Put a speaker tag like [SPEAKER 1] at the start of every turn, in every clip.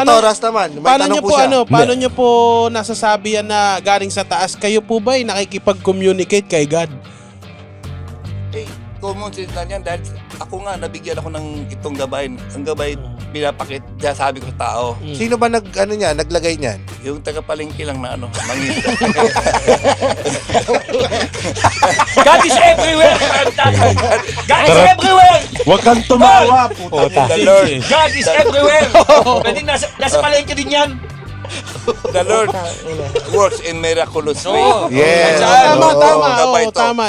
[SPEAKER 1] Rastaman, may tanong po siya.
[SPEAKER 2] Paano nyo po nasasabi yan na galing sa taas? Kayo po ba ay nakikipag-communicate kay God?
[SPEAKER 3] Common sense na yan dahil ako nga nabigyan ako ng itong gabay. Ang gabay pinapakit, sabi ko sa tao.
[SPEAKER 1] Sino ba naglagay niyan?
[SPEAKER 3] Yung taga-palengke lang na manginda.
[SPEAKER 4] God is everywhere! God is everywhere!
[SPEAKER 5] Huwag kang tumawa, puta.
[SPEAKER 3] The Lord,
[SPEAKER 4] God is everywhere! Pwede nasa palengke din yan.
[SPEAKER 3] the Lord works in miraculous way.
[SPEAKER 1] Yes.
[SPEAKER 2] Tama.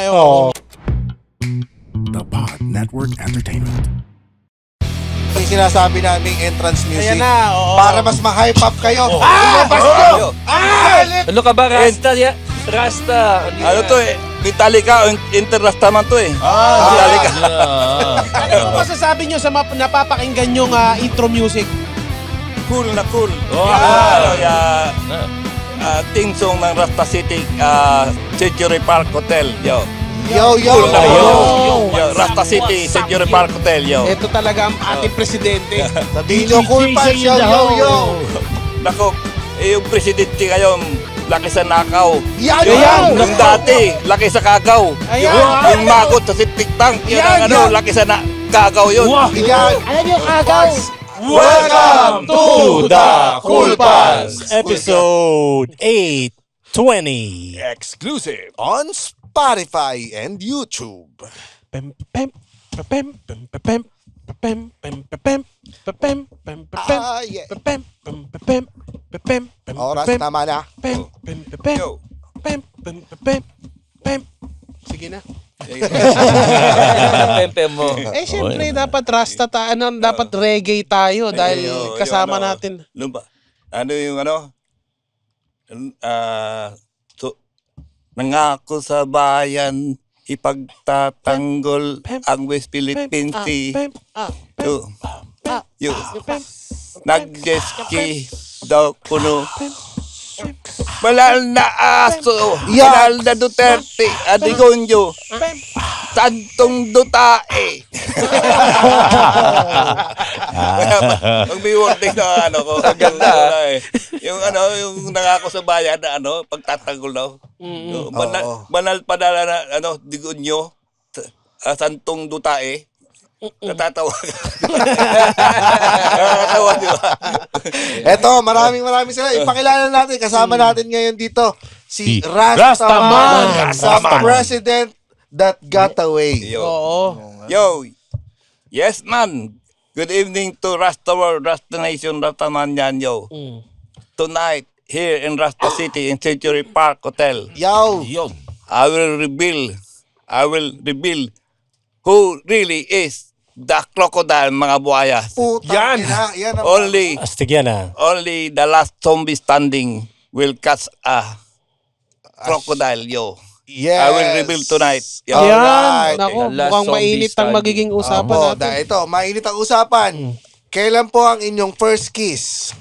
[SPEAKER 6] The Pod Network Entertainment.
[SPEAKER 1] Yung sinasabi naming entrance music.
[SPEAKER 2] Ayan na,
[SPEAKER 1] para mas ma-hype up kayo.
[SPEAKER 4] Ano ka ba, Rasta? Rasta.
[SPEAKER 3] Ano to Metallica, Interrastaman to Metallica.
[SPEAKER 2] Ano po masasabi nyo sa napapakinggan yung intro music?
[SPEAKER 3] Cool na cool. Theme song ng Rasta City, Century Park Hotel. Yo, Rasta City, Century Park Hotel.
[SPEAKER 2] Ito talaga ang ating presidente.
[SPEAKER 1] Sabihin nyo, cool pals. Yo.
[SPEAKER 3] Nako, yung presidente ngayon, laki sa nakaw.
[SPEAKER 1] Yan!
[SPEAKER 3] Yung dati, laki sa kagaw. Yung magot sa septic tank, yun ang laki sa kagaw yun.
[SPEAKER 1] Yan!
[SPEAKER 7] Alam niyo, kagaw!
[SPEAKER 5] Welcome to the Cool Pals episode 820.
[SPEAKER 3] Exclusive
[SPEAKER 1] On Spotify and YouTube. Yeah. Oras, tama na.
[SPEAKER 3] Yo.
[SPEAKER 2] Sige na.
[SPEAKER 4] Pempe mo.
[SPEAKER 2] Siyempre, dapat Rasta dapat reggae tayo dahil kasama natin.
[SPEAKER 3] Ano yung nangako sa bayan, ipagtatanggol ang West Philippine Sea. Nag-jeski daw kuno. Malal na aso, malal na Duterte, Adigonyo, Santong Dutae. Ang may wording na ko. Ang ganda. Yung nangako sa bayan na pagtatanggol daw. Banal padala na Digonyo, Santong Dutae. Natatawa. Natatawa, di ba?
[SPEAKER 1] Eto, maraming sila. Ipakilala natin, kasama natin ngayon dito si
[SPEAKER 5] Rastaman.
[SPEAKER 1] sa President That Got Away.
[SPEAKER 3] Yo. Yes, man. Good evening to Rasta World, Rasta Nation, Rastaman yan, yo. Tonight, here in Rasta City, in Century Park Hotel,
[SPEAKER 1] Yo.
[SPEAKER 3] I will reveal who really is the crocodile, mga buhaya.
[SPEAKER 1] Yan
[SPEAKER 3] Only
[SPEAKER 5] Astig yan
[SPEAKER 3] Only the last zombie standing will catch a crocodile, yo.
[SPEAKER 1] Yes.
[SPEAKER 3] I will reveal tonight. Yo.
[SPEAKER 1] Alright.
[SPEAKER 2] Nako, mukhang mainit ang magiging usapan natin.
[SPEAKER 1] Ito, mainit ang usapan. Kailan po ang inyong first kiss?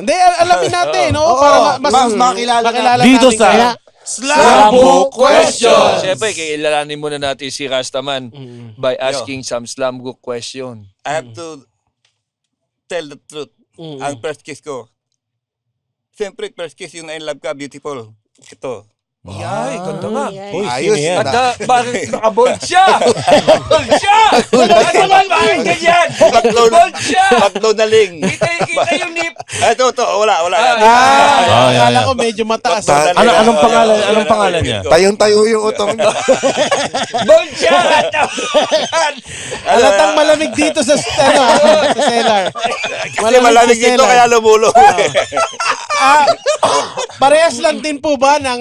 [SPEAKER 2] Hindi, alamin natin, para mas makilala
[SPEAKER 5] Dito
[SPEAKER 2] natin
[SPEAKER 5] sa Slam Book Question.
[SPEAKER 4] Siyempre, kilalanin muna natin si Rastaman by asking some Slam Book question.
[SPEAKER 3] I have to tell the truth. Ang first kiss ko. Siyempre, first kiss yung I love ka, beautiful. Ito.
[SPEAKER 4] Ay, ganda nga.
[SPEAKER 1] Ayos yan.
[SPEAKER 4] Bakit nakabold siya? Bold siya! Rastaman, bakit ganyan? Bold siya!
[SPEAKER 3] Pagdo na ling.
[SPEAKER 4] Kita yung nip.
[SPEAKER 3] Ito, wala.
[SPEAKER 2] Akala ko medyo mataas.
[SPEAKER 5] Anong pangalan niya?
[SPEAKER 1] Tayong-tayo yung utong niya.
[SPEAKER 4] Bold siya! Rastaman!
[SPEAKER 2] Halatang malamig dito sa cellar.
[SPEAKER 3] Kasi malamig dito kaya lumulo.
[SPEAKER 2] Parehas lang din po ba ng...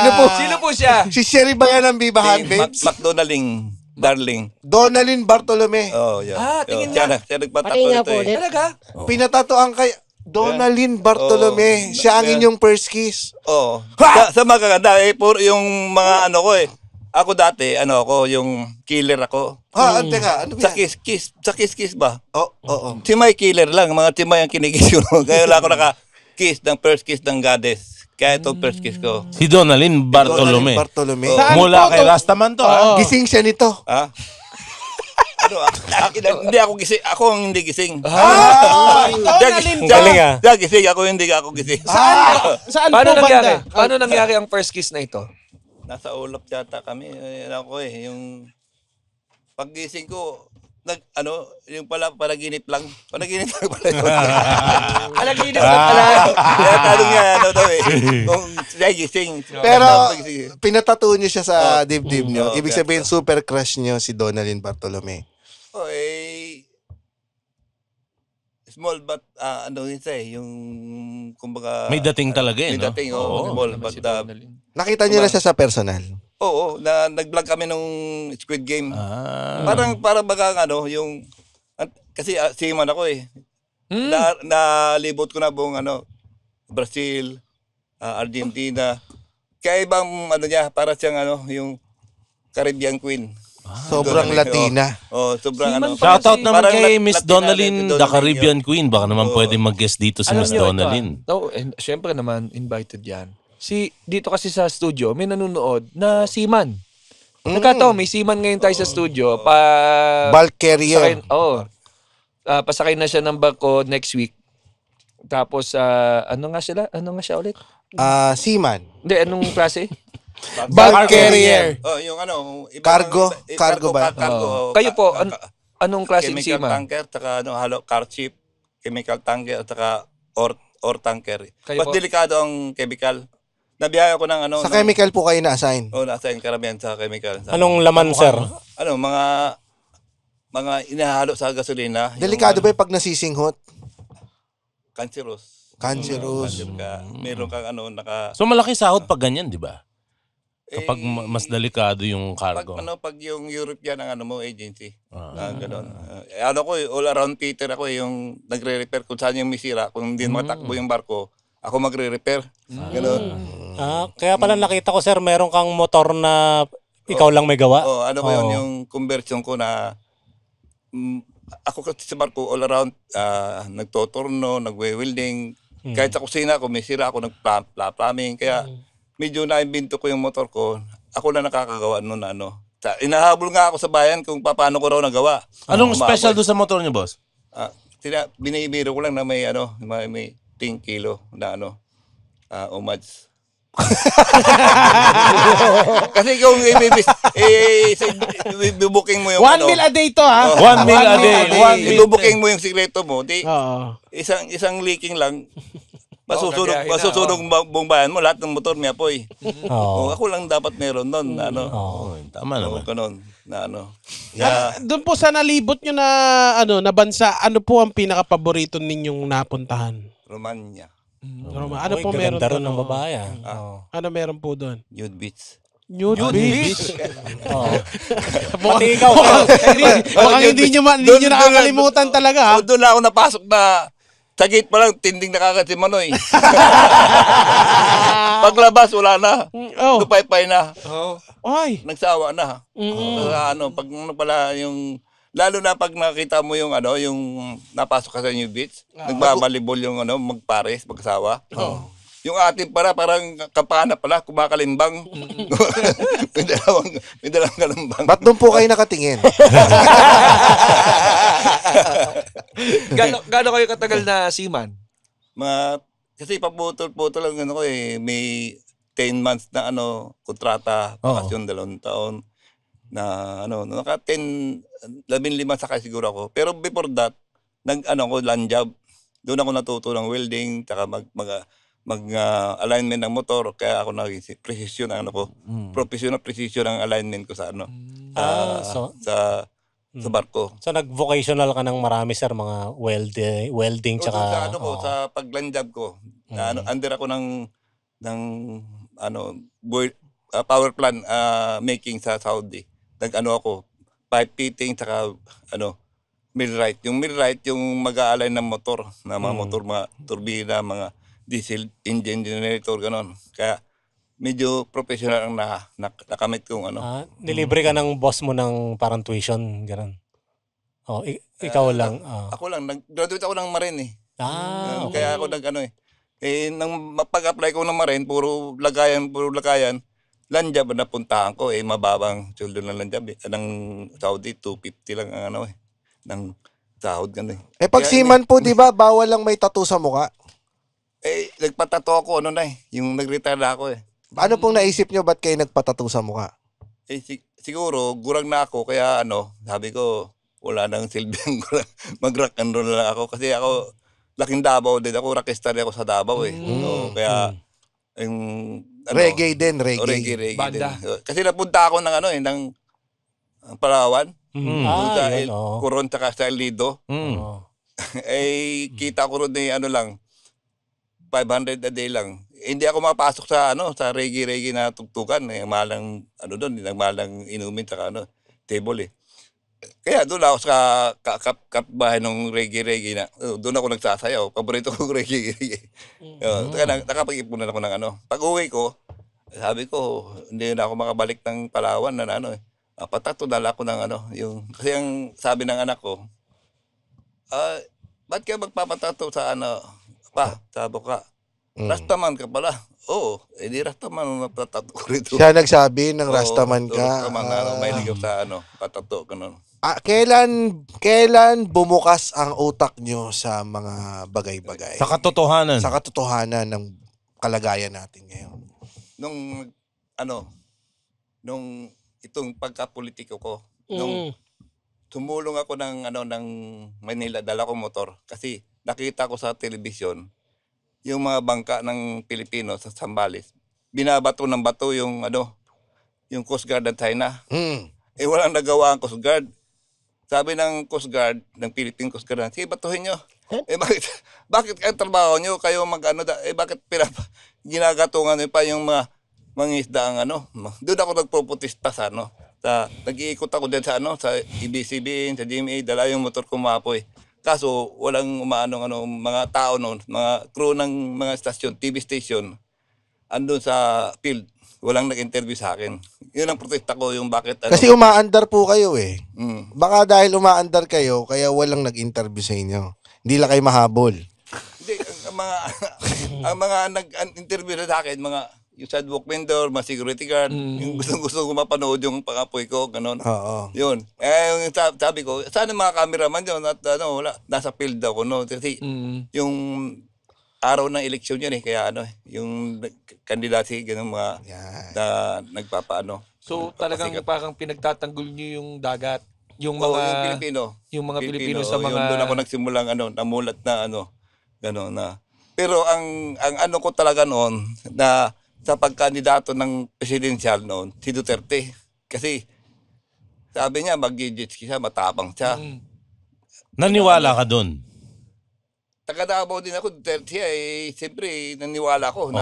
[SPEAKER 4] Sino po siya?
[SPEAKER 1] Si Sherry ba yan ang bibahan, babes?
[SPEAKER 3] McDonalding, darling.
[SPEAKER 1] Donalyn Bartolome.
[SPEAKER 4] Tingin
[SPEAKER 3] nga. Siya nagpatato nito eh.
[SPEAKER 4] Talaga?
[SPEAKER 1] Pinatatoan kay Donalyn Bartolome. Siya ang inyong first kiss.
[SPEAKER 3] Oo. Sa mga kaganda puro yung mga ko eh. Ako dati, yung killer ako.
[SPEAKER 1] Teka, ano ba
[SPEAKER 3] Sa
[SPEAKER 1] yan?
[SPEAKER 3] kiss ba?
[SPEAKER 1] Oo.
[SPEAKER 3] Timay killer lang, mga timay ang kinikiss ko. Kaya wala ako naka-kiss ng first kiss ng goddess. Kaya ito first kiss ko.
[SPEAKER 5] Si Donalyn Bartolome.
[SPEAKER 1] Bartolome.
[SPEAKER 3] Oh.
[SPEAKER 2] Saan
[SPEAKER 5] Mula
[SPEAKER 2] po
[SPEAKER 5] kay
[SPEAKER 2] to?
[SPEAKER 5] Rastaman to.
[SPEAKER 2] Oo.
[SPEAKER 1] Gising siya nito.
[SPEAKER 3] Hindi ako gising. Ako ang hindi gising.
[SPEAKER 2] Donalyn
[SPEAKER 5] Ang galing ah.
[SPEAKER 3] Siya gising, hindi ako gising.
[SPEAKER 2] Saan
[SPEAKER 4] Paano
[SPEAKER 2] po
[SPEAKER 4] nangyari?
[SPEAKER 2] banda?
[SPEAKER 4] Paano nangyari ang first kiss na ito?
[SPEAKER 3] Nasa ulap yata kami. Yung paggising ko, yung panaginip lang. Panaginip lang pala yun.
[SPEAKER 4] Alaginip na pala.
[SPEAKER 3] Kaya tanong niya, kung siya gising.
[SPEAKER 1] Pero pinatato niyo siya sa dibdib niyo.
[SPEAKER 3] Oo,
[SPEAKER 1] Ibig
[SPEAKER 3] kaya-
[SPEAKER 1] sabihin super crush niyo si Donalyn Bartolome.
[SPEAKER 3] Small but, yun siya yung, kumbaga...
[SPEAKER 5] May dating talaga
[SPEAKER 3] May
[SPEAKER 5] no?
[SPEAKER 3] dating,
[SPEAKER 5] Oo.
[SPEAKER 3] small but,
[SPEAKER 1] Nakita niyo na siya sa personal.
[SPEAKER 3] oo, nag-vlog kami nung Squid Game.
[SPEAKER 5] Ah.
[SPEAKER 3] Parang baga yung kasi seaman ako eh. Nalibot ko na buong Brazil, Argentina. Kaya ibang niya para siyang yung Caribbean Queen.
[SPEAKER 1] Sobrang Latina.
[SPEAKER 3] Sobrang
[SPEAKER 4] Seaman pa.
[SPEAKER 5] Shoutout naman
[SPEAKER 3] Parang
[SPEAKER 5] kay Miss
[SPEAKER 3] Latina,
[SPEAKER 5] Donalyn,
[SPEAKER 3] Donalyn
[SPEAKER 5] the Caribbean Queen. Baka naman pwede mag-guest dito si Miss
[SPEAKER 4] niyo
[SPEAKER 5] Donalyn.
[SPEAKER 4] ito, and syempre naman, invited yan. Dito kasi sa studio, may nanonood na seaman. Nagkataon, may seaman ngayon tayo sa studio.
[SPEAKER 1] Bulk carrier.
[SPEAKER 4] Pasakay na siya ng barko next week. Tapos, ano nga siya ulit?
[SPEAKER 1] Seaman.
[SPEAKER 4] Hindi, anong klase?
[SPEAKER 1] Bulk carrier.
[SPEAKER 3] Yung
[SPEAKER 1] Cargo? Cargo ba?
[SPEAKER 3] Cargo.
[SPEAKER 4] Kayo po, anong klaseng
[SPEAKER 3] Chemical
[SPEAKER 4] seaman?
[SPEAKER 3] tanker, saka car ship, chemical tanker, at saka ore tanker.
[SPEAKER 4] Kayo
[SPEAKER 3] Mas
[SPEAKER 4] po?
[SPEAKER 3] delikado ang chemical. Nabiyahe ako ng
[SPEAKER 1] Sa chemical po kayo na-assign.
[SPEAKER 3] nasa yung karamihan sa chemical.
[SPEAKER 5] Anong laman, sir?
[SPEAKER 3] Mga inahalo sa gasolina.
[SPEAKER 1] Delikado ba yung pag nasisinghot?
[SPEAKER 3] Cancerous.
[SPEAKER 1] Cancerous.
[SPEAKER 3] Cancer ka. Meron kang
[SPEAKER 5] So malaki sahod pag ganyan, di ba?
[SPEAKER 3] Eh,
[SPEAKER 5] Kapag mas delikado yung
[SPEAKER 3] pag
[SPEAKER 5] cargo.
[SPEAKER 3] pag yung European ang mo agency. Ganun. All around Peter ako yung nagre-repair kung saan yung misira, kung hindi matakbo yung barko, ako magre-repair. Ganun.
[SPEAKER 7] Kaya pala nakita ko, sir, meron kang motor na ikaw lang may gawa.
[SPEAKER 3] Yung conversion ko na ako kasi sa barko all around nagtotorno, nagwe-welding. Kahit sa kusina ako may sira ako nag-plumbing. Kaya medyo naimbento ko yung motor ko. Ako lang nakakagawa noon inahabol nga ako sa bayan kung paano ko raw nagawa.
[SPEAKER 5] Anong special doon sa motor niyo, boss?
[SPEAKER 3] Binibiro ko lang na may 10 kilo na homage. Kasi kung i-booking mo yung
[SPEAKER 2] 1 meal a day to, ha?
[SPEAKER 5] 1 meal a day. 1 meal.
[SPEAKER 3] i-booking mo yung sikreto mo,
[SPEAKER 2] Oo.
[SPEAKER 3] isang leaking lang,
[SPEAKER 4] gagayahin na,
[SPEAKER 3] masusunog buong bayan mo, lahat ng motor may apoy.
[SPEAKER 7] Oo.
[SPEAKER 3] Ako lang dapat meron nun,
[SPEAKER 5] Tama naman.
[SPEAKER 3] ganun,
[SPEAKER 2] Doon po sa nalibot nyo na bansa, ano po ang pinaka-paborito ninyong napuntahan?
[SPEAKER 3] Romania,
[SPEAKER 2] Ano po meron
[SPEAKER 7] Ganda rin
[SPEAKER 2] doon?
[SPEAKER 7] ng babae.
[SPEAKER 2] Ano meron po doon?
[SPEAKER 3] nude beach.
[SPEAKER 2] Nude beach.
[SPEAKER 7] Pati ikaw.
[SPEAKER 2] Baka hindi nyo nakakalimutan talaga, ha?
[SPEAKER 3] Doon na ako napasok na sa gate pa lang, tinding nakakati Manoy. Paglabas, wala na. Lupay-pay na.
[SPEAKER 2] Ay.
[SPEAKER 3] Nagsawa na. Pag pala yung, lalo na pag nakita mo yung yung napasok ka sa New Beach, nagbabalibol yung magpares, magsawa. Yung atin parang kapana pala, kumakalimbang. may dalawang kalimbang.
[SPEAKER 1] Ba't doon po kayo nakatingin?
[SPEAKER 4] Gano'n kayo katagal na seaman?
[SPEAKER 3] Kasi paputol-putol lang may 10 months na kontrata, bakasyon 2 taon na naka 15 sakay siguro ako. Pero before that, ko land job. Doon ako natuto ng welding, tsaka alignment ng motor, kaya ako naging precision professional precision ang alignment ko sa sa barko.
[SPEAKER 7] So nag-vocational ka ng marami, sir, mga welding tsaka
[SPEAKER 3] Sa pag-land job ko, under ako ng power plant making sa Saudi. Ako, pipe fitting tsaka millwright. Yung millwright yung mag-a-align ng motor, na mga motor, mga turbina, mga diesel engine generator, ganon. Kaya medyo professional ang nakamit kong
[SPEAKER 7] nilibre ka ng boss mo ng parang tuition, gano'n. Ikaw lang.
[SPEAKER 3] Ako lang, nag-graduate ako ng Marine eh.
[SPEAKER 7] Okay.
[SPEAKER 3] Kaya ako nang nang mapag-apply ko ng Marine, puro lagayan. Lanjab na napuntahan ko, mababang sweldo ng Lanjab. Ng Saudi, 250 lang ang ano ng sahod gano'n.
[SPEAKER 1] Pag seaman po, di ba, bawal lang may tattoo sa mukha?
[SPEAKER 3] Nagpatato ako, yung nag-retire na ako
[SPEAKER 1] Ano pong naisip nyo, ba't kayo nagpatattoo sa mukha?
[SPEAKER 3] Siguro, gurang na ako, kaya sabi ko, wala nang silbing mag-rock and roll na ako. Kasi ako, laking Davao din ako, rockstar ako sa Davao So, kaya, yung,
[SPEAKER 1] reggae din, reggae.
[SPEAKER 3] Reggae
[SPEAKER 4] Banda.
[SPEAKER 3] din. Kasi napunta ako ng Palawan. Sa
[SPEAKER 7] yun,
[SPEAKER 3] Coron tsaka sa El Nido. Kita ko ron lang, 500 a day lang. Hindi ako mapasok sa sa reggae na tugtugan, malang doon, malang inumin tsaka table Kaya doon ako sa kapbahay ng reggae na doon ako nagsasayaw. Paborito ko reggae. Kaya nakapag-ipunan ako ng Pag-uwi ko, sabi ko, hindi na ako makabalik ng Palawan na patato dala ko ng kasi ang sabi ng anak ko, ba't ka magpapatato sa sabi ko Rastaman ka pala. Oo, di Rastaman ang napatato ko rito.
[SPEAKER 1] Siya nagsabi ng Rastaman ka.
[SPEAKER 3] Rastaman may ligaw sa patato ganun.
[SPEAKER 1] Kailan bumukas ang utak nyo sa mga bagay-bagay?
[SPEAKER 5] Sa katotohanan.
[SPEAKER 1] Sa katotohanan ng kalagayan natin ngayon.
[SPEAKER 3] Nung itong pagkapolitiko ko, nung tumulong ako ng Manila, dala ko motor kasi nakita ko sa telebisyon yung mga bangka ng Pilipino sa Zambales. Binabato ng bato yung Coast Guard ng China. Walang nagawa ang Coast Guard. Sabi ng Coast Guard, ng Philippine Coast Guard, sige, batuhin nyo. Bakit ang trabaho nyo? Kayo bakit ginagatungan nyo pa yung mga mangisda ang Doon ako nagpropotesta sa nag-iikot ako din sa EBCBN, sa GMA, dala yung motor ko mapoy. Kaso walang mga tao noon, mga crew ng mga stasyon, TV station, andun sa field. Walang nag-interview sa akin. Yun ang protesta ko, yung bakit
[SPEAKER 1] Kasi umaandar po kayo Baka dahil umaandar kayo, kaya walang nag-interview sa inyo. Hindi lang kayo mahabol.
[SPEAKER 3] Hindi, ang mga nag-interview sa akin, yung sidewalk vendor, mga security guard, yung gusto ko mapanood yung pangapoy ko, ganun.
[SPEAKER 1] Oo.
[SPEAKER 3] Yun. Yung sabi ko, sana mga cameraman yun at wala, nasa field ako, Kasi yung araw ng eleksyon yun kaya yung kandidasi, ganun mga na nagpapaano.
[SPEAKER 4] So talagang parang pinagtatanggol nyo yung dagat, yung
[SPEAKER 3] yung
[SPEAKER 4] mga
[SPEAKER 3] Pilipino.
[SPEAKER 4] Yung mga Pilipino sa mga
[SPEAKER 3] Doon ako nagsimulang namulat na gano'n na. Pero ang ko talaga noon na sa pagkandidato ng presidensyal noon, si Duterte. Kasi sabi niya, mag-jetski siya, matapang siya.
[SPEAKER 5] Naniwala ka doon?
[SPEAKER 3] Taga-Davao din ako, Duterte siya, siyempre, naniwala ko.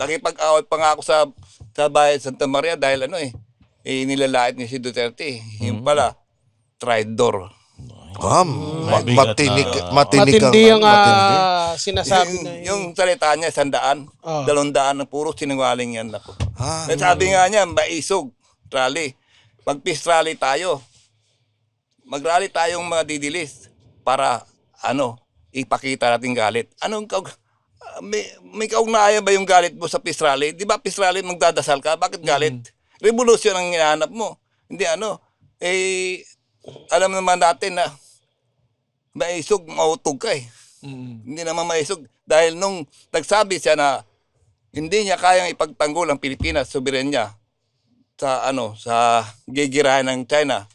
[SPEAKER 3] Nakipag-away pa nga ako sa bayan Santa Maria dahil nilalait niya si Duterte. Yung pala, traidor.
[SPEAKER 1] Matinig
[SPEAKER 2] Matindi yung sinasabi na
[SPEAKER 3] yung salita niya, 100, 200 na puro sinungaling yan ako. Sabi nga niya, maisog, rally. Mag-peace rally tayo. Mag-rally tayong mga didilis para ipakita natin galit. May kaugnayan ba yung galit mo sa peace rally? Di ba peace rally magdadasal ka? Bakit galit? Revolution ang hinahanap mo. Hindi alam naman natin na maisog, mautog ka Hindi naman maisog. Dahil nung nagsabi siya na hindi niya kayang ipagtanggol ang Pilipinas, soberenya sa gigirahan ng China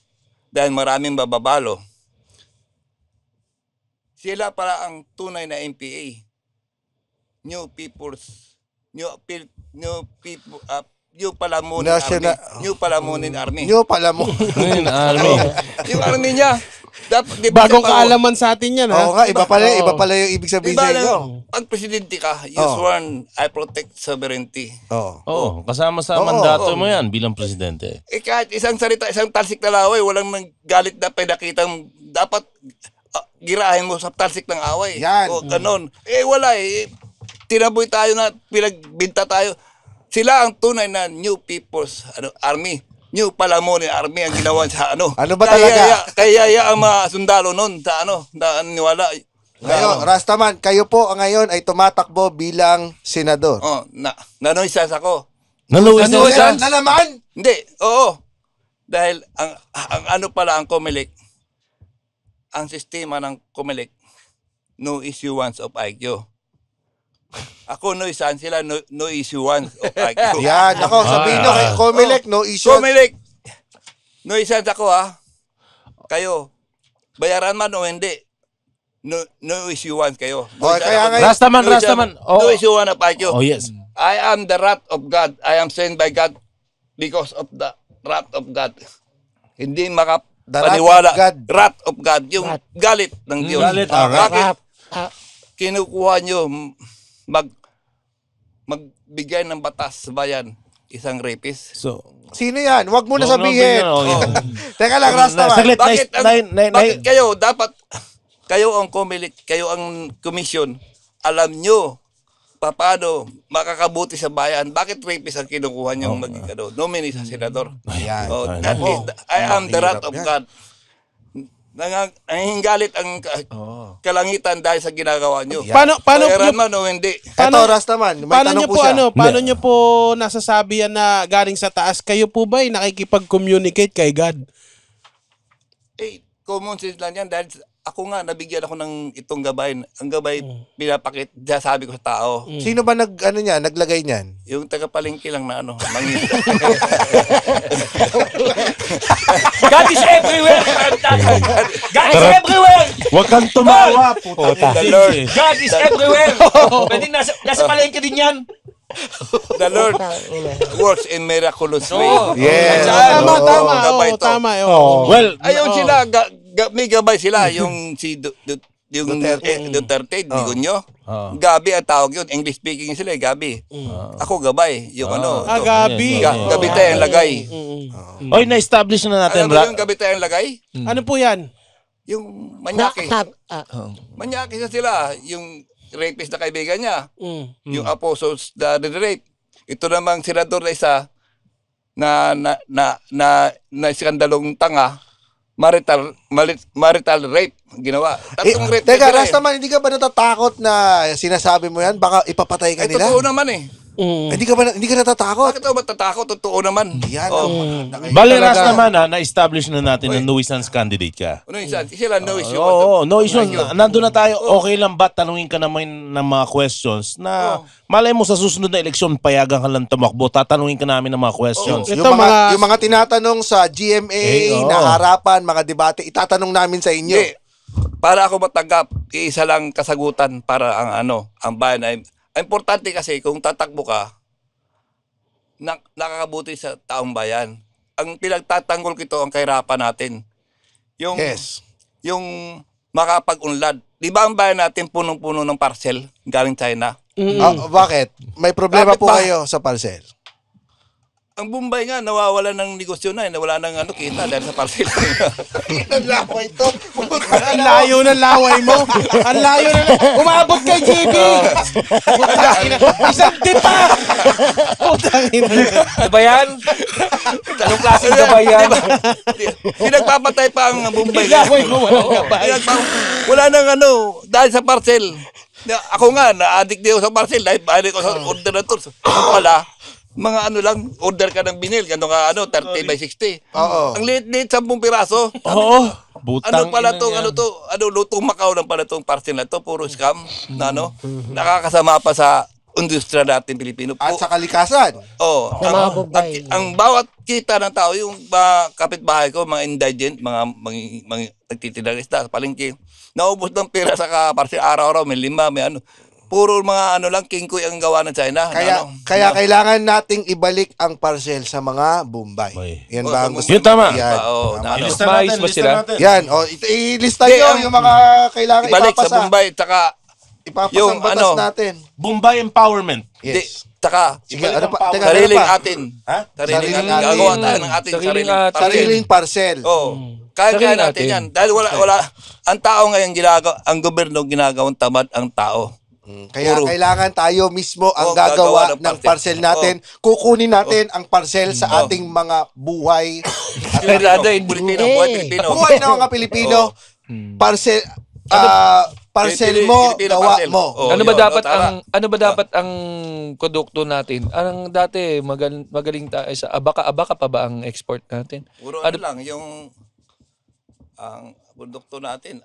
[SPEAKER 3] dahil maraming bababalo. Sila para ang tunay na MPA. New Palamunin Army.
[SPEAKER 1] New Palamunin
[SPEAKER 5] Army.
[SPEAKER 3] Yung army niya.
[SPEAKER 2] bagong kaalaman sa atin yan,
[SPEAKER 1] Oo nga, iba pala yung ibig sabihin sa inyo.
[SPEAKER 3] Pag presidente ka, you sworn, I protect sovereignty.
[SPEAKER 5] Oo, kasama sa mandato mo yan bilang presidente.
[SPEAKER 3] Kahit isang salita, isang talsik na laway, walang galit na pinakitang dapat girahin mo sa talsik ng away.
[SPEAKER 1] Yan.
[SPEAKER 3] O ganon. Wala Tinaboy tayo na pinagbinta tayo. Sila ang tunay na New People's Army. New Palamunin Army ang ginawa sa
[SPEAKER 1] Ano ba talaga?
[SPEAKER 3] Kaya ang mga sundalo noon sa niwala.
[SPEAKER 1] Ngayon, Rastaman, kayo po ngayon ay tumatakbo bilang senador.
[SPEAKER 3] Nanoisas ako.
[SPEAKER 1] Na naman?
[SPEAKER 3] Hindi, oo. Dahil ang ano pala ang COMELEC, ang sistema ng COMELEC, no issuance of IQ. Ako no isang sila no issuance of IQ.
[SPEAKER 1] Yan, ako, sabihin nyo kay Comelec, no issue.
[SPEAKER 3] COMELEC, no isang ako kayo, bayaran man o hindi, no issuance kayo.
[SPEAKER 1] Kaya ngayon,
[SPEAKER 5] Rastaman.
[SPEAKER 3] No issuance of IQ.
[SPEAKER 5] Oh, yes.
[SPEAKER 3] I am the wrath of God. I am sent by God because of the wrath of God. Hindi makapaniwala. Wrath of God. Yung galit ng Diyos.
[SPEAKER 5] Galit,
[SPEAKER 3] Bakit kinukuha nyo magbigay ng batas sa bayan isang rapist?
[SPEAKER 5] So,
[SPEAKER 1] sino yan? Huwag mo na sabihin. Teka lang, Rastaman.
[SPEAKER 5] Saglit,
[SPEAKER 3] Bakit kayo dapat kayo ang COMELEC, kayo ang commission, alam nyo paano makakabuti sa bayan. Bakit rapist ang kinukuha nyo maging nominee sa senador?
[SPEAKER 1] Ayan.
[SPEAKER 3] That is, I am the wrath of God. Nangingalit ang kalangitan dahil sa ginagawa nyo.
[SPEAKER 2] Paano
[SPEAKER 3] Bayaran man o hindi.
[SPEAKER 1] Ito, Rastaman, may tanong po siya.
[SPEAKER 2] Paano nyo po nasasabi yan na galing sa taas? Kayo po ba ay nakikipag-communicate kay God?
[SPEAKER 3] Common sense lang yan dahil ako nga, nabigyan ako ng itong gabay. Ang gabay, pinapakit, sabi ko sa tao.
[SPEAKER 1] Sino ba naglagay niyan?
[SPEAKER 3] Yung taga-palengke lang na mangita.
[SPEAKER 4] God is everywhere! God is everywhere!
[SPEAKER 5] Huwag kang tumawa, puta.
[SPEAKER 3] The Lord,
[SPEAKER 4] God is everywhere! Pwede nasa palengke din yan.
[SPEAKER 3] the Lord works in miraculous way.
[SPEAKER 1] Yes.
[SPEAKER 2] Tama.
[SPEAKER 5] Well,
[SPEAKER 3] Ayun sila, may gabay sila, yung si Duterte, digon nyo. Gabi ang tawag yun. English speaking sila, Gabi. Ako gabay, yung
[SPEAKER 2] Gabi.
[SPEAKER 3] Gabi tayong lagay.
[SPEAKER 5] Oy, na-establish na natin.
[SPEAKER 3] Alam mo yung gabi tayong lagay?
[SPEAKER 2] Ano po yan?
[SPEAKER 3] Yung manyaki. Manyaki na sila, yung rapist na kaibigan niya. Yung apostles na rape. Ito namang senador na isa na iskandalong tanga, marital rape ginawa. Tatlong rape.
[SPEAKER 1] Teka, Rastaman, hindi ka ba natatakot na sinasabi mo yan? Baka ipapatay ka nila?
[SPEAKER 3] Totoo naman eh.
[SPEAKER 1] Hindi ka natatakot?
[SPEAKER 3] Bakit ako matatakot? Totoo naman.
[SPEAKER 1] Yan.
[SPEAKER 5] Bali, naman na-establish na natin na nuisance candidate ka.
[SPEAKER 3] Ano yung sila no issue?
[SPEAKER 5] Oo, no issue. Nandun na tayo. Okay lang ba tanungin ka naman ng mga questions na malay mo sa susunod na eleksyon, payagan ka lang tumakbo, tatanungin ka namin ng mga questions.
[SPEAKER 1] Yung mga tinatanong sa GMA, na harapan, mga debate, itatanong namin sa inyo.
[SPEAKER 3] Para ako matanggap, iisa lang kasagutan para ang bayan ay importante kasi kung tatakbo ka, nakakabuti sa taong bayan. Ang pinagtatanggol kito ang kahirapan natin. Yung makapag-unlad. Di ba ang bayan natin punong-puno ng parcel galing China?
[SPEAKER 1] Bakit? May problema po kayo sa parcel?
[SPEAKER 3] Ang Bombay nga, nawawala ng negosyo na. Nawala ng kita dahil sa parcel.
[SPEAKER 1] Ang laway ito.
[SPEAKER 2] Ang layo ng laway mo. Ang layo na. Umabot kay JB. Isang tipa.
[SPEAKER 4] Ano ba yan? Anong klaseng gabay yan?
[SPEAKER 3] Pinagpapatay pa ang Bombay.
[SPEAKER 2] Laway mo walang gabay.
[SPEAKER 3] Wala nang dahil sa parcel. Ako nga, na-addict din ako sa parcel. Dahil balik ko sa order na to. Pala, mga lang, order ka ng binil, gano'n ka 30 by 60.
[SPEAKER 1] Oo.
[SPEAKER 3] Ang liit-liit, 10 piraso.
[SPEAKER 5] Oo. Butang
[SPEAKER 3] lutong Macau lang pala itong parcel na to, puro scam, nakakasama pa sa industriya natin Pilipino.
[SPEAKER 1] At sa kalikasan.
[SPEAKER 3] Ang bawat kita ng tao, yung kapitbahay ko, mga indigent, mga nagtitindag isda sa palengke, naubos ng pera sa parcel, araw-araw, may 5, may puro mga lang, kingkoy ang gawa ng China.
[SPEAKER 1] Kaya kailangan nating ibalik ang parcel sa mga Bombay. Yan ba ang gusto?
[SPEAKER 5] Yun tama.
[SPEAKER 1] Yan.
[SPEAKER 5] Ilista natin.
[SPEAKER 1] Yan. Ilista nyo yung mga kailangan
[SPEAKER 3] ibalik
[SPEAKER 1] ipapasa.
[SPEAKER 3] sa Bombay, tsaka
[SPEAKER 1] Ipapasang batas natin.
[SPEAKER 5] Bombay empowerment.
[SPEAKER 1] Yes.
[SPEAKER 3] Tsaka,
[SPEAKER 1] Sige,
[SPEAKER 3] sariling atin.
[SPEAKER 1] Sariling atin.
[SPEAKER 3] Gagawa tayo ng ating
[SPEAKER 1] Sariling parcel.
[SPEAKER 3] Kaya natin yan. Dahil wala, ang tao ngayon ang gobyerno ginagawang tamad ang tao.
[SPEAKER 1] Kaya kailangan tayo mismo ang gagawa ng parcel natin. Kukunin natin ang parcel sa ating mga buhay.
[SPEAKER 3] Pilipino.
[SPEAKER 1] Buhay ng mga Pilipino. Parcel parcel mo,
[SPEAKER 3] Pilipino
[SPEAKER 1] gawa
[SPEAKER 3] parcel.
[SPEAKER 1] mo.
[SPEAKER 3] Oh,
[SPEAKER 4] ano ba
[SPEAKER 3] yun,
[SPEAKER 4] dapat
[SPEAKER 3] tama.
[SPEAKER 4] ano ba dapat ang produkto natin? Ang dati magaling tayo sa abaka pa ba ang export natin?
[SPEAKER 3] Puro
[SPEAKER 4] Ano-
[SPEAKER 3] lang, yung ang produkto natin,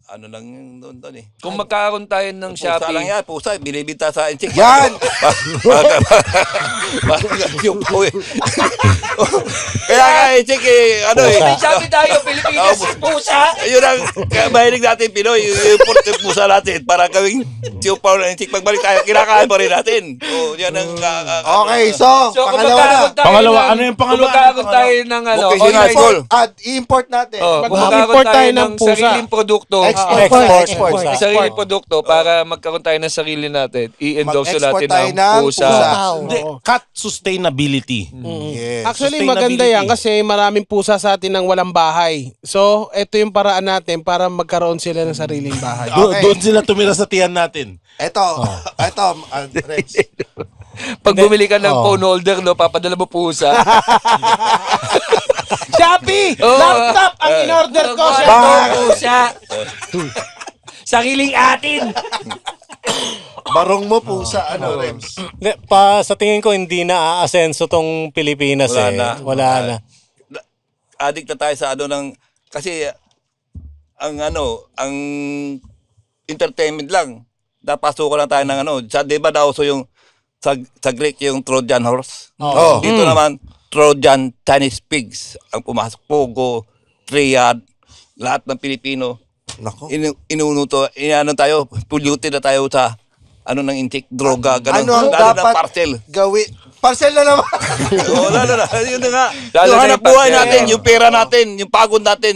[SPEAKER 3] ano lang yung doon eh.
[SPEAKER 4] Kung magkakaroon tayo ng
[SPEAKER 3] Pusa lang
[SPEAKER 4] Shopee,
[SPEAKER 3] yan, pusa, binibita sa inchik.
[SPEAKER 1] Yan!
[SPEAKER 3] Yung puwi. Kaya nga inchik eh, ano eh.
[SPEAKER 4] may Shopee tayo, Pilipinas, pusa!
[SPEAKER 3] Yun ang mahilig natin Pinoy, yung import yung pusa natin para gawing siupaw ng inchik. Pagbalik tayo, kinakain pa rin natin. Oh, yan ang...
[SPEAKER 1] Okay, so,
[SPEAKER 4] So kung
[SPEAKER 1] pangalawa na.
[SPEAKER 4] magkakaroon tayo
[SPEAKER 5] Pangalawa,
[SPEAKER 4] ng-
[SPEAKER 5] ano yung pangalawa?
[SPEAKER 4] Kung magkakaroon tayo ng
[SPEAKER 3] Vocational
[SPEAKER 4] online-
[SPEAKER 3] school.
[SPEAKER 1] At i-import natin.
[SPEAKER 4] Kung
[SPEAKER 2] Mag-import
[SPEAKER 4] magkakaroon tayo
[SPEAKER 2] tayo
[SPEAKER 4] ng
[SPEAKER 2] ng pusa.
[SPEAKER 4] sariling produkto,
[SPEAKER 1] Export.
[SPEAKER 4] sarili produkto para magkaroon tayo ng sarili natin, i-endorse
[SPEAKER 1] Mag-export
[SPEAKER 4] natin
[SPEAKER 1] tayo
[SPEAKER 4] ng
[SPEAKER 1] ng
[SPEAKER 4] pusa.
[SPEAKER 1] pusa.
[SPEAKER 5] Hindi, cut sustainability.
[SPEAKER 1] Yes.
[SPEAKER 2] Actually, maganda yan kasi maraming pusa sa atin ng walang bahay. So, ito yung paraan natin para magkaroon sila ng sariling bahay.
[SPEAKER 1] Okay.
[SPEAKER 5] Doon sila tumira sa tiyan natin.
[SPEAKER 1] Ito, Rex.
[SPEAKER 4] Pag bumili ka ng phone holder, no, papadala mo pusa.
[SPEAKER 2] Shopee!
[SPEAKER 4] Oh.
[SPEAKER 2] Laptop! Ang in-order ko!
[SPEAKER 4] Pusa! Sariling atin!
[SPEAKER 1] Barong mo pusa, Rex.
[SPEAKER 7] Sa tingin ko, hindi na aasenso tong Pilipinas
[SPEAKER 3] Wala
[SPEAKER 7] eh.
[SPEAKER 3] na.
[SPEAKER 7] Wala na.
[SPEAKER 3] Addict na tayo sa ano ng... Kasi ang entertainment lang. Napasukan lang tayo ng di ba daw so yung sa Greek yung Trojan horse?
[SPEAKER 1] Oh.
[SPEAKER 3] Dito naman, Trojan Chinese pigs ang pumasok. Pogo, Triad, lahat ng Pilipino.
[SPEAKER 1] Nako.
[SPEAKER 3] Tayo, polluted na tayo sa ng intik, droga, ganun.
[SPEAKER 1] Ano ang
[SPEAKER 3] Lalo ng
[SPEAKER 1] dapat
[SPEAKER 3] parcel.
[SPEAKER 1] gawin? Parcel na naman.
[SPEAKER 3] Oo, lalo na. Yun na nga.
[SPEAKER 4] Lalo
[SPEAKER 3] Yung
[SPEAKER 4] na
[SPEAKER 3] hanap
[SPEAKER 4] yung
[SPEAKER 3] buhay
[SPEAKER 4] parcel.
[SPEAKER 3] natin, yung pera natin, yung pagod natin,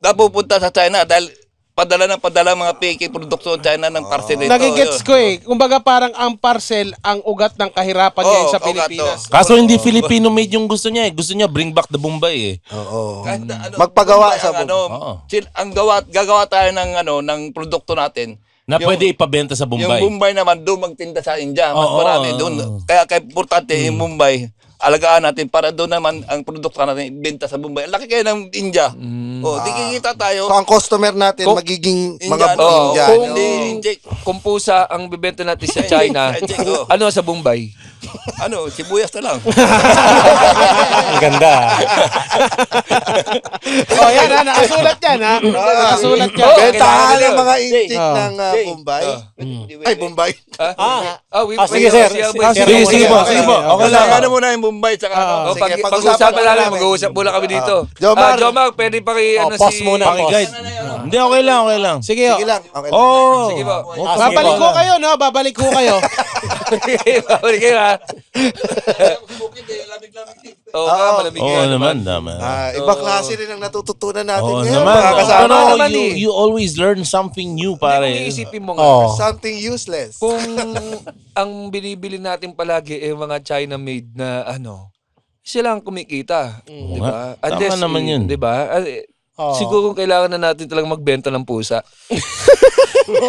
[SPEAKER 3] napupunta sa China dahil padala mga fake production sa China ng parcel ito.
[SPEAKER 2] Nagigets ko eh. Kumbaga parang ang parcel ang ugat ng kahirapan ngayon sa
[SPEAKER 3] ugat,
[SPEAKER 2] Pilipinas.
[SPEAKER 5] Kaso hindi Filipino made yung gusto niya eh. Gusto niya bring back the Bombay eh.
[SPEAKER 1] Oo.
[SPEAKER 3] Kahit na,
[SPEAKER 1] Magpagawa
[SPEAKER 3] Bombay
[SPEAKER 1] sa
[SPEAKER 3] ang,
[SPEAKER 5] Oo.
[SPEAKER 3] gagawa tayo ng produkto natin.
[SPEAKER 5] Na
[SPEAKER 3] Yung-
[SPEAKER 5] pwede ipabenta sa Bombay.
[SPEAKER 3] Yung Mumbai naman, doon magtinda sa India. Mas
[SPEAKER 5] Oo,
[SPEAKER 3] marami
[SPEAKER 5] oo,
[SPEAKER 3] doon.
[SPEAKER 5] oo.
[SPEAKER 3] Kaya importante yung Mumbai, alagaan natin para doon naman ang produkto natin ibenta sa Mumbai. Ang laki kayo ng India. Di kikita tayo.
[SPEAKER 1] So, ang customer natin
[SPEAKER 4] Kung-
[SPEAKER 1] magiging
[SPEAKER 3] Indian.
[SPEAKER 1] mga
[SPEAKER 3] Oo,
[SPEAKER 1] Indian.
[SPEAKER 3] kung hindi inject.
[SPEAKER 4] Kung pusa ang bibenta natin sa China,
[SPEAKER 3] Oo.
[SPEAKER 4] ano sa Bombay?
[SPEAKER 3] Sibuyas na lang.
[SPEAKER 7] Ang ganda.
[SPEAKER 2] Oh, yan ha. Nakasulat yan ha. Nakasulat yan.
[SPEAKER 1] Bentahan ng mga
[SPEAKER 3] Jay.
[SPEAKER 1] inchik ng
[SPEAKER 3] Jay.
[SPEAKER 1] Bombay. Ay, Bombay.
[SPEAKER 7] Sige, sir.
[SPEAKER 5] Sige po, sige po. Okay lang.
[SPEAKER 3] Ano muna yung Mumbai tsaka ano.
[SPEAKER 1] Sige,
[SPEAKER 4] Pag-usapan natin,
[SPEAKER 1] namin.
[SPEAKER 4] mag-uusap muna kami dito.
[SPEAKER 1] Jomar.
[SPEAKER 4] Jomar, pwede pa
[SPEAKER 7] Pause muna.
[SPEAKER 5] Pakiguide. Hindi, okay lang, okay lang.
[SPEAKER 2] Sige,
[SPEAKER 1] Sige lang. Okay lang.
[SPEAKER 5] Oh.
[SPEAKER 4] Sige po.
[SPEAKER 2] babalik ko kayo, no? Babalik ko kayo.
[SPEAKER 4] Bawal kayo ha. Oo nga, malamig
[SPEAKER 5] Oo
[SPEAKER 4] nga
[SPEAKER 5] naman, naman.
[SPEAKER 1] Ibang klase rin ang natututunan natin
[SPEAKER 5] Oo
[SPEAKER 1] ngayon.
[SPEAKER 5] naman.
[SPEAKER 1] Mga kasama.
[SPEAKER 5] Pero
[SPEAKER 4] naman eh.
[SPEAKER 5] you always learn something new,
[SPEAKER 4] Kung
[SPEAKER 5] pare.
[SPEAKER 4] iisipin mo nga,
[SPEAKER 7] Oh.
[SPEAKER 1] Something useless.
[SPEAKER 4] kung ang binibili natin palagi ay mga China-made na sila ang kumikita. Di ba?
[SPEAKER 5] Tama
[SPEAKER 4] Unless,
[SPEAKER 5] naman yun.
[SPEAKER 4] Di ba? Siguro kailangan na natin talagang magbenta ng pusa.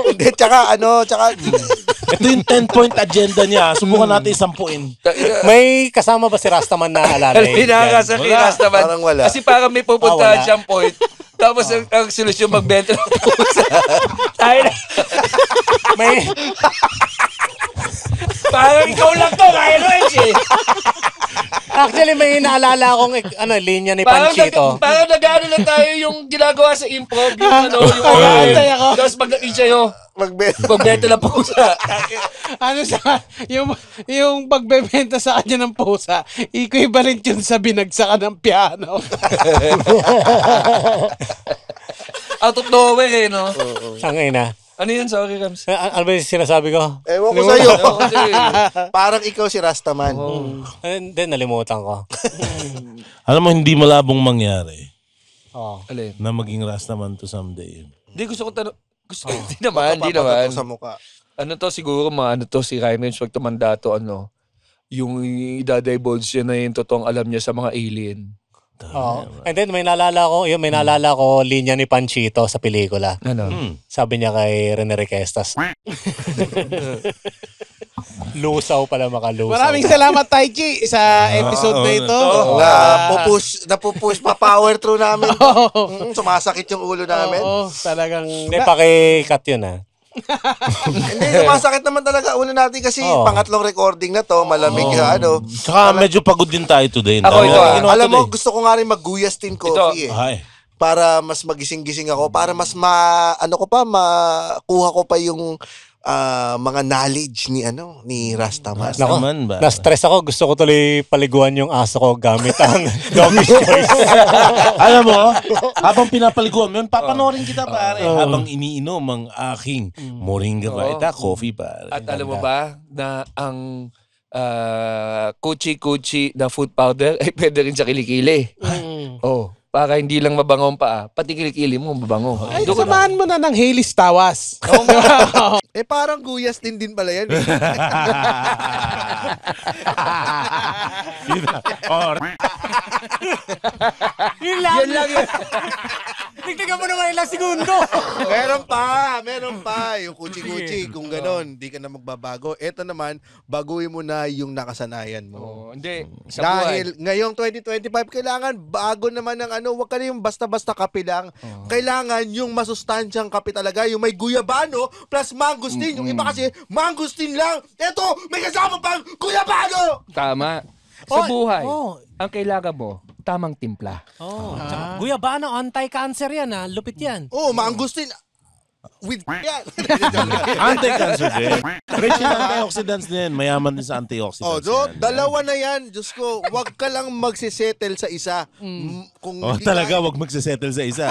[SPEAKER 1] Hindi, tsaka
[SPEAKER 5] Ito yung 10-point agenda niya. Subukan natin isampuin.
[SPEAKER 7] May kasama ba si Rastaman na alalay?
[SPEAKER 4] Pinakasa kay Rastaman.
[SPEAKER 1] Parang wala.
[SPEAKER 4] Kasi parang may pupuntahan
[SPEAKER 7] wala.
[SPEAKER 4] siyang point. Tapos ang solusyon magbenta ng pusa. Tayo na.
[SPEAKER 7] May,
[SPEAKER 4] Parang ikaw lang to, Ryan Welch eh.
[SPEAKER 7] actually, may naalala akong linya ni
[SPEAKER 4] Parang,
[SPEAKER 7] Panchito.
[SPEAKER 4] parang nag-ano lang tayo yung ginagawa sa improv. Yung yung
[SPEAKER 2] Antay ako.
[SPEAKER 4] Tapos pag nakita nyo,
[SPEAKER 1] magbenta.
[SPEAKER 4] magbenta ng pusa.
[SPEAKER 2] Ano yung pagbebenta sa kanya ng pusa, equivalent yun sa binagsakan ng piano.
[SPEAKER 4] Out of nowhere eh, no?
[SPEAKER 7] Ang ina.
[SPEAKER 4] Ano yun? Sorry, Rams.
[SPEAKER 7] Ano ba yung sinasabi ko?
[SPEAKER 1] Ewan ko sa'yo.
[SPEAKER 4] Oo, kasi,
[SPEAKER 1] Parang ikaw si Rastaman.
[SPEAKER 7] Hindi, nalimutan ko.
[SPEAKER 5] Alam mo, hindi malabong mangyari
[SPEAKER 7] Oh.
[SPEAKER 4] alin?
[SPEAKER 5] na maging Rastaman to someday.
[SPEAKER 4] Hindi, gusto ko tanong. Hindi naman, hindi naman.
[SPEAKER 1] Papatok sa mukha.
[SPEAKER 4] Ano to, siguro si Ryan Welch, pag tumanda to, yung idadivulge niya na yung totoong alam niya sa mga alien.
[SPEAKER 7] Oh. And then may naalala ko linya ni Panchito sa pelikula.
[SPEAKER 4] Ano?
[SPEAKER 7] Sabi niya kay Rene Requestas. Lusaw pala makalusaw.
[SPEAKER 2] Maraming salamat, Taichi, sa episode na ito.
[SPEAKER 1] Napupush pa power through namin.
[SPEAKER 2] Oo.
[SPEAKER 1] Sumasakit yung ulo namin.
[SPEAKER 2] Oo, talagang...
[SPEAKER 7] Hindi, paki-cut yun ha.
[SPEAKER 1] Hindi, sumasakit naman talaga ulo natin kasi
[SPEAKER 7] Oo.
[SPEAKER 1] pangatlong recording na to, malamig ano.
[SPEAKER 5] Tsaka medyo pagod din tayo today.
[SPEAKER 4] Ako ito,
[SPEAKER 1] Alam mo, gusto ko nga rin mag-guyas tin coffee
[SPEAKER 5] Ay.
[SPEAKER 1] para mas magising-gising ako, para mas makuha ko pa yung mga knowledge ni Rastaman.
[SPEAKER 7] Nako,
[SPEAKER 5] Naman ba?
[SPEAKER 7] na-stress ako. Gusto ko tuloy paliguan yung aso ko gamit ang doggy's choice.
[SPEAKER 5] Alam mo, habang pinapaliguan mo yun, papanoorin kita pare. Habang iniinom ang aking Moringa Vita coffee pare.
[SPEAKER 4] At alam mo ba na ang kuchi-kuchi na food powder ay pwede rin sa kilikili. Oh, para hindi lang mabango ang paa, pati kilikili mo mabango.
[SPEAKER 2] Ay, samahan mo na ng Hailey's Tawas.
[SPEAKER 1] Parang guyas din pala yan.
[SPEAKER 7] Yun lang yun. Tignan mo naman ilang segundo.
[SPEAKER 1] Meron pa. Yung kuchi-kuchi, kung ganon, di ka na magbabago. Ito naman, baguhin mo na yung nakasanayan mo.
[SPEAKER 4] Oh, hindi. Sa buhay.
[SPEAKER 1] Dahil ngayong 2025, kailangan bago naman ng huwag ka na yung basta-basta kape lang. Kailangan yung masustansyang kape talaga, yung may guyabano plus mangosteen. Yung iba kasi, mangosteen lang. Ito, may kasama pang guyabano!
[SPEAKER 4] Tama. Sa buhay, ang kailangan mo, tamang timpla.
[SPEAKER 7] Tsaka, Guyabano, anti-cancer yan ha. Lupit yan.
[SPEAKER 1] Mangosteen. With yan.
[SPEAKER 5] Anti-cancer din. Rich yung antioxidants din. Mayaman din sa antioxidants.
[SPEAKER 1] Dalawa na yan. Diyos ko, wag ka lang magsisettle sa isa. Kung hindi
[SPEAKER 5] Talaga, wag magsisettle sa isa.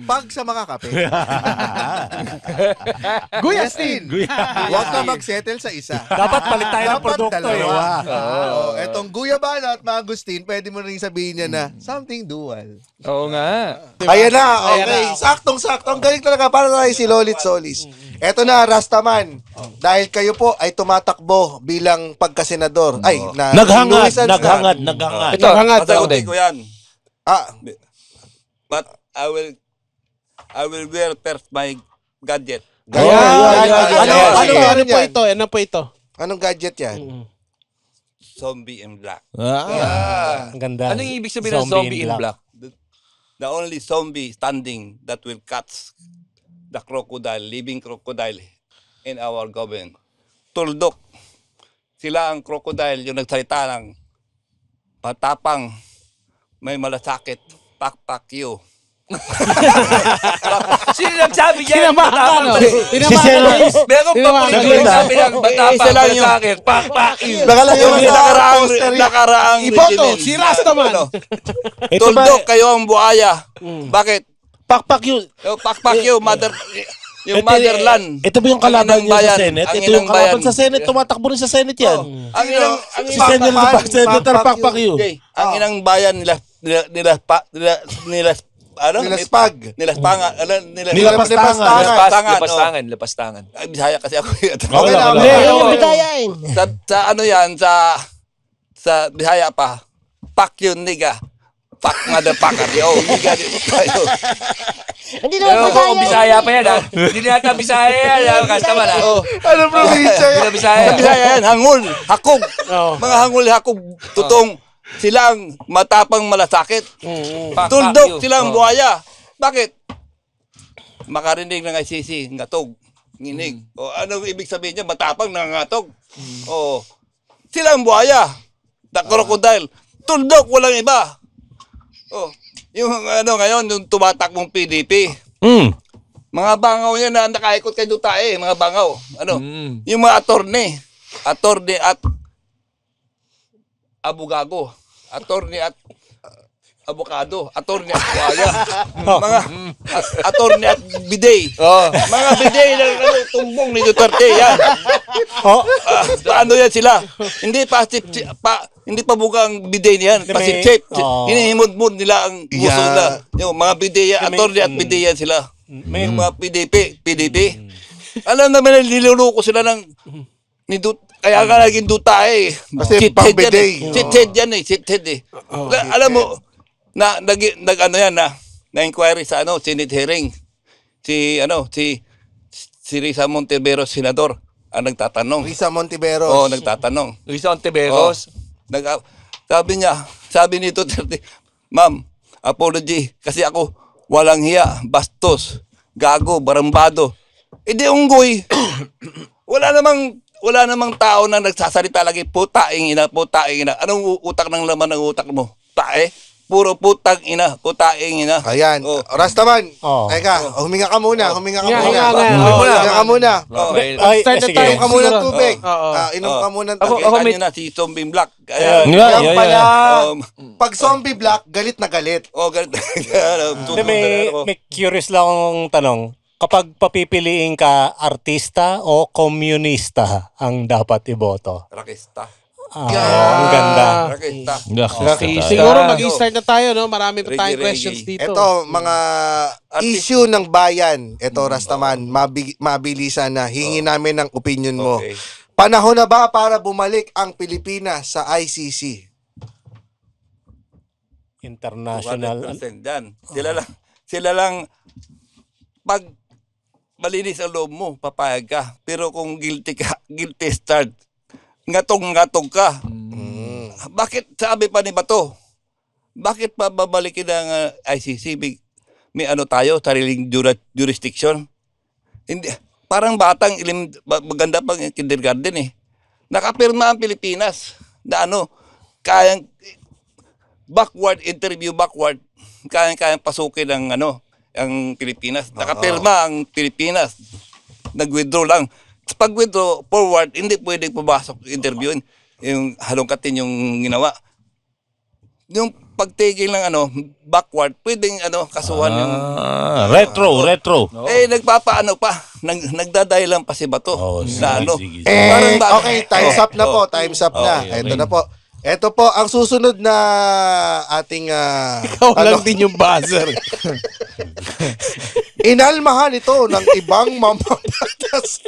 [SPEAKER 1] Pag sa mga kape.
[SPEAKER 2] Guyastin!
[SPEAKER 1] Wag ka magsettle sa isa.
[SPEAKER 7] Dapat palit tayo ng produkto.
[SPEAKER 1] dalawa. Etong guyabano at mangosteen, pwede mo rin sabihin niya na something dual.
[SPEAKER 4] Oo nga.
[SPEAKER 1] Ayan na, okay. Saktong-sakto. Ang galing talaga. Para tayo si Lolit Solis. Eto na, Rastaman. Dahil kayo po ay tumatakbo bilang pagkasenador. Ay,
[SPEAKER 5] Naghangad.
[SPEAKER 4] Ito,
[SPEAKER 3] Sagutin ko yan. But I will wear first my gadget.
[SPEAKER 2] Ano po ito? Ano po ito?
[SPEAKER 1] Anong gadget yan?
[SPEAKER 3] Zombie in black.
[SPEAKER 7] Ang ganda.
[SPEAKER 4] Ano yung ibig sabihin ng zombie in black?
[SPEAKER 3] The only zombie standing that will catch the crocodile, living crocodile in our government. Tuldok. Sila ang crocodile, yung nagsalita ng patapang, may malasakit, pakpak you.
[SPEAKER 4] Sino nagsabi niya?
[SPEAKER 2] Tinamahan ka, no?
[SPEAKER 4] Meron pa po rin nagsabi ng batapang
[SPEAKER 3] Isa lang yung-
[SPEAKER 4] malasakit. Pak.
[SPEAKER 1] Nakalagay mo sa
[SPEAKER 3] Nakaraang
[SPEAKER 1] poster yan.
[SPEAKER 3] nakaraang
[SPEAKER 2] Iboto,
[SPEAKER 3] regiment.
[SPEAKER 2] si Rastaman.
[SPEAKER 5] Ito ba,
[SPEAKER 3] Tuldok kayo ang buhaya. Bakit?
[SPEAKER 5] pakpak yun.
[SPEAKER 3] Pakpak you, yung motherland.
[SPEAKER 5] Ito ba yung kalaban
[SPEAKER 3] Ang
[SPEAKER 5] niya
[SPEAKER 3] bayan,
[SPEAKER 5] sa Senate?
[SPEAKER 3] ang
[SPEAKER 5] Ito yung
[SPEAKER 3] inang
[SPEAKER 5] kalaban
[SPEAKER 3] bayan.
[SPEAKER 5] sa Senate. Tumatakbo rin sa Senate yan.
[SPEAKER 3] Ang inang
[SPEAKER 5] Si Senator Pakpak yun.
[SPEAKER 3] ang inang bayan
[SPEAKER 1] Nilaspag.
[SPEAKER 3] Nilaspangan.
[SPEAKER 4] Lapastangan.
[SPEAKER 3] Ay, Bisaya kasi ako.
[SPEAKER 1] Okay lang.
[SPEAKER 3] Sa ano yan, sa Bisaya pa, pak yun, niga. Pak motherfucker. Yo, niga.
[SPEAKER 8] Hindi
[SPEAKER 4] Pero
[SPEAKER 8] naman
[SPEAKER 4] kung Bisaya pa yan, ha? Hindi na yata Bisaya yan. Customer, ha?
[SPEAKER 1] Ano probinsya
[SPEAKER 4] Hindi
[SPEAKER 1] yan?
[SPEAKER 4] na Bisaya.
[SPEAKER 3] Sa Bisaya yan, hangul, hakog. Mga hangul, hakog, tutong. Sila ang matapang malasakit. Tuldok, sila ang buhaya. Bakit? Makarinig ng ICC, ngatog, nginig. O ano ibig sabihin niya? Matapang nangangatog. O sila ang buhaya. The crocodile. Tuldok, walang iba. O, yung ano ngayon, yung tumatakbong PDP. Mga bangaw yan na nakaikot kay Dutae, mga bangaw. Ano? Yung mga attorney at abogado, attorney at abogado, attorney at buhaya, mga attorney at bidet. Mga bidet na tumbong ni Duterte yan. Paano yan sila? Hindi pa bugang bidet niyan, pasip-sip. Hinihimod-mod nila ang gusto nila. Yung mga bidet yan, attorney at bidet yan sila. Yung mga PDP. Alam naman na niluluko sila ng kaya nga naging Dutae.
[SPEAKER 1] Kasi pang bidet.
[SPEAKER 3] Shithead yan eh. Alam mo, na-inquiry sa Senate hearing. Si Risa Montevero, senador. ang nagtatanong.
[SPEAKER 1] Risa Montiveros.
[SPEAKER 3] Oo, nagtatanong.
[SPEAKER 4] Luisa Ontiveros.
[SPEAKER 3] Sabi ni Duterte, ma'am, apology, kasi ako walang hiya, bastos, gago, barambado. Di unggoy. wala namang tao na nagsasalita lagi, putaing ina. Anong utak ng laman ng utak mo? Tae? Puro putang ina, putaing ina.
[SPEAKER 1] Ayan.
[SPEAKER 3] Oh.
[SPEAKER 1] Rastaman.
[SPEAKER 7] Oh.
[SPEAKER 1] Teka, huminga ka muna. Huminga ka
[SPEAKER 2] Hinga,
[SPEAKER 1] muna.
[SPEAKER 2] hinga, hinga.
[SPEAKER 1] Huminga ka muna.
[SPEAKER 4] Okay.
[SPEAKER 2] Start na
[SPEAKER 7] sige.
[SPEAKER 2] tayo.
[SPEAKER 1] Inom ka muna ng
[SPEAKER 2] Siguro.
[SPEAKER 1] tubig.
[SPEAKER 2] Oo.
[SPEAKER 1] Inom ka muna ng
[SPEAKER 4] Ako-
[SPEAKER 1] tubig.
[SPEAKER 4] ako
[SPEAKER 3] Kanya
[SPEAKER 4] may-
[SPEAKER 3] na si Zombie Black.
[SPEAKER 5] Yeah,
[SPEAKER 1] Yan
[SPEAKER 5] yeah,
[SPEAKER 1] pala.
[SPEAKER 5] yeah.
[SPEAKER 1] Pag zombie black, galit na galit.
[SPEAKER 3] Ganito.
[SPEAKER 7] Hindi, may curious lang akong tanong. Kapag papipiliin ka, artista o komunista ang dapat iboto?
[SPEAKER 3] Rakista.
[SPEAKER 7] Ang ganda.
[SPEAKER 3] Rakista.
[SPEAKER 4] Rakista.
[SPEAKER 2] Siguro mag-i-start na tayo, no? Marami pa tayong
[SPEAKER 3] Reggae.
[SPEAKER 2] questions dito.
[SPEAKER 1] Ito, mga issue ng bayan. Ito, Rastaman, mabilisan na. Hingi namin ng opinion mo.
[SPEAKER 3] Okay.
[SPEAKER 1] Panahon na ba para bumalik ang Pilipinas sa ICC?
[SPEAKER 7] International.
[SPEAKER 3] 100% dyan. Sila lang, pag malinis ang loob mo, papayag ka. Pero kung guilty start, ngatong ka. Bakit, sabi pa ni Bato, bakit pa babalikin ang ICC? May ano tayo, sariling jurisdiction? Hindi, parang batang, maganda pang kindergarten eh. Nakapirma ang Pilipinas na kayang, kayang pasukin ang ang Pilipinas. Nakapirma ang Pilipinas. Nag-withdraw lang. Pag-withdraw forward, hindi pwedeng pumasok interviewin. Yung halongkatin yung ginawa. Yung pagtigil ng backward, pwedeng kasuhan yung...
[SPEAKER 5] Retro.
[SPEAKER 3] Nagpapaano pa. Nagdadahilan pa si Bato. Na
[SPEAKER 5] sige.
[SPEAKER 1] Okay, time's up na po. Time's up na.
[SPEAKER 5] Okay.
[SPEAKER 1] Ito na po. Ito po, ang susunod na ating...
[SPEAKER 2] Ikaw lang din yung buzzer.
[SPEAKER 1] Inalmahan ito ng ibang mamapatas.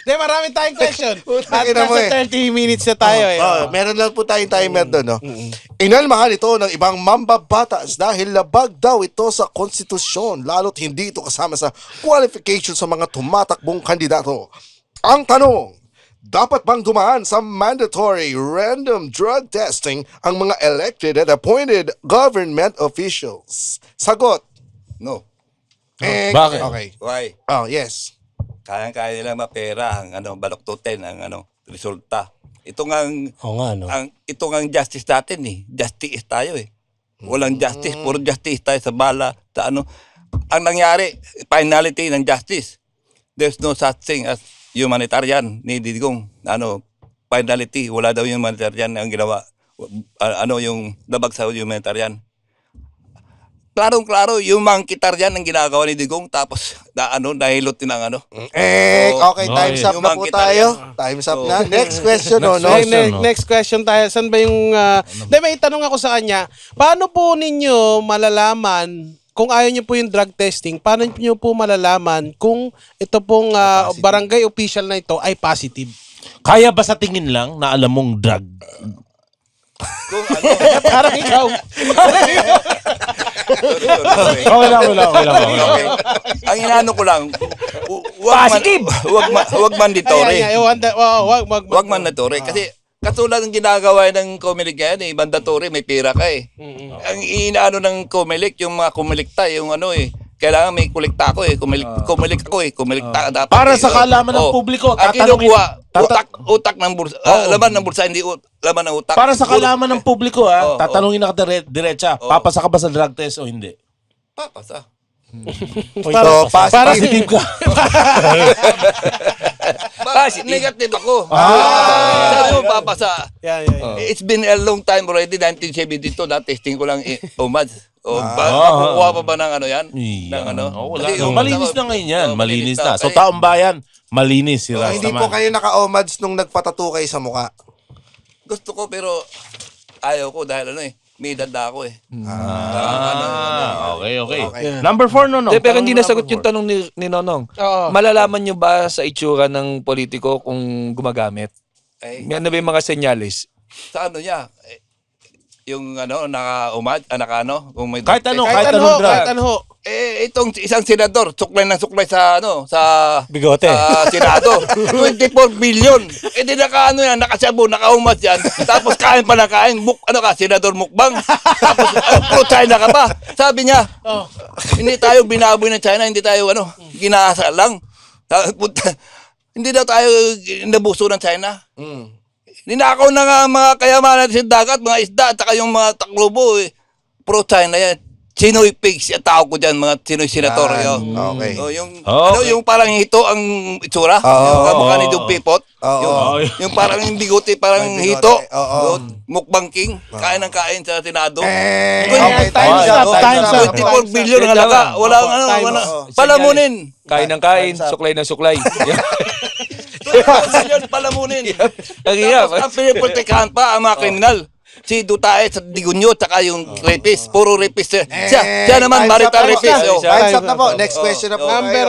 [SPEAKER 2] Hindi, marami tayong question. At
[SPEAKER 1] ina mo
[SPEAKER 2] nasa 30 minutes na tayo eh.
[SPEAKER 1] Meron lang po tayong timer doon, no? Inalmahan ito ng ibang mambabatas dahil labag daw ito sa konstitusyon, lalo't hindi ito kasama sa qualification sa mga tumatakbong kandidato. Ang tanong, dapat bang dumaan sa mandatory random drug testing ang mga elected and appointed government officials? Sagot.
[SPEAKER 3] No.
[SPEAKER 5] Bakit?
[SPEAKER 1] Okay.
[SPEAKER 3] Why?
[SPEAKER 1] Oh, yes.
[SPEAKER 3] Kaya nila mapera ang baloktutin ang resulta. Ito nga ito nga ang justice natin eh. Justice tayo eh. Walang justice, puro justice tayo sa bala, sa Ang nangyari, finality ng justice. There's no such thing as humanitarian ni Digong. Finality, wala daw yung humanitarian ang ginawa. Yung labag sa humanitarian. Klarong-klaro, yung mangkitaryan ang ginagawa ni Digong, tapos nahilot din ang
[SPEAKER 1] Okay, time's up na po tayo. Time's up na. Next question, no?
[SPEAKER 2] Next question tayo. Saan ba yung... may tanong ako sa kanya. Paano po ninyo malalaman, kung ayaw nyo po yung drug testing, paano nyo po malalaman kung ito pong barangay official na ito ay positive?
[SPEAKER 5] Kaya ba sa tingin lang na alam mong drug?
[SPEAKER 3] Kung
[SPEAKER 2] Parang ikaw.
[SPEAKER 5] Okay lang.
[SPEAKER 3] Okay. Ang inaano ko lang, wag mandatory. Wag mandatory. Kasi katulad ng ginagawa ng Comelec yan, mandatory, may pera ka eh. Ang inaano ng Comelec, yung mga kumilikta, yung kailangan may kolekta ako eh. Kumilik ako eh. Kumilikta dapat.
[SPEAKER 5] Para
[SPEAKER 3] eh.
[SPEAKER 5] sa kaalaman ng publiko,
[SPEAKER 3] ang
[SPEAKER 5] tatanungin-
[SPEAKER 3] kinukuha, utak ng bulsa. Laman ng bulsa, hindi laman ng utak.
[SPEAKER 5] Para sa kalaman ng publiko, tatanungin na ka diretsa,
[SPEAKER 3] Oo.
[SPEAKER 5] papasa ka ba sa drug test o hindi?
[SPEAKER 3] Papasa.
[SPEAKER 5] Positive ka.
[SPEAKER 3] Negative ako. Sabi mo, papasa.
[SPEAKER 2] Yeah.
[SPEAKER 3] It's been a long time already, 1972, testing ko lang UMADS. Makukuha pa ba ng yan?
[SPEAKER 5] Wala.
[SPEAKER 3] Kasi,
[SPEAKER 5] Malinis na ngayon yan. Malinis na. So,
[SPEAKER 3] Kasi-
[SPEAKER 5] taong bayan, malinis si
[SPEAKER 1] Hindi po
[SPEAKER 5] Rastaman.
[SPEAKER 1] kayo naka-omads nung nagpatato kayo sa mukha.
[SPEAKER 3] Gusto ko pero ayaw ko dahil may edad na ako eh.
[SPEAKER 5] Okay. Number 4, no?
[SPEAKER 4] Pero hindi nasagot yung tanong ni Nonong.
[SPEAKER 2] Oo.
[SPEAKER 4] Malalaman nyo ba sa itsura ng politiko kung gumagamit?
[SPEAKER 3] Eh,
[SPEAKER 4] May ano ba yung mga senyalis?
[SPEAKER 3] sa niya, yung kung may
[SPEAKER 5] Kahit ano,
[SPEAKER 2] Kahit
[SPEAKER 5] kahit
[SPEAKER 2] ano,
[SPEAKER 5] anong drug.
[SPEAKER 2] kahit ano.
[SPEAKER 3] itong isang senador, suklay sa
[SPEAKER 7] Bigote.
[SPEAKER 3] Senado. 24 billion. Di nakasabu, nakaumas yan. Tapos kain pa na kain. Senador mukbang. Tapos, pro-China ka pa. Sabi niya, hindi tayo binaboy ng China, hindi tayo, ginasa lang. Hindi daw tayo nabuso ng China. Ninakaw na nga mga kayamanan sa dagat, mga isda, at saka yung mga taklubo, pro-China yan. Chinoy pigs, yung tao ko dyan, mga Chinoy senator.
[SPEAKER 1] Okay.
[SPEAKER 3] Yung parang hito ang itsura, yung kamukha ni Doug Pipot. Yung parang bigote, parang hito. Mukbang king, kain ng kain sa Senado.
[SPEAKER 1] Okay,
[SPEAKER 2] Time's up, time's up.
[SPEAKER 3] 24 billion ang halaga. Wala. Palamunin.
[SPEAKER 4] Kain ng kain, suklay ng suklay.
[SPEAKER 3] 24 billion palamunin.
[SPEAKER 4] Ang hirap.
[SPEAKER 3] Tapos ang pinipultikahan pa ang mga kriminal. Si Dutae sa Digunyo, tsaka yung rapist. Puro rapist. Siya naman, marital rapist.
[SPEAKER 1] Time's up na po. Next question na po.
[SPEAKER 2] Number,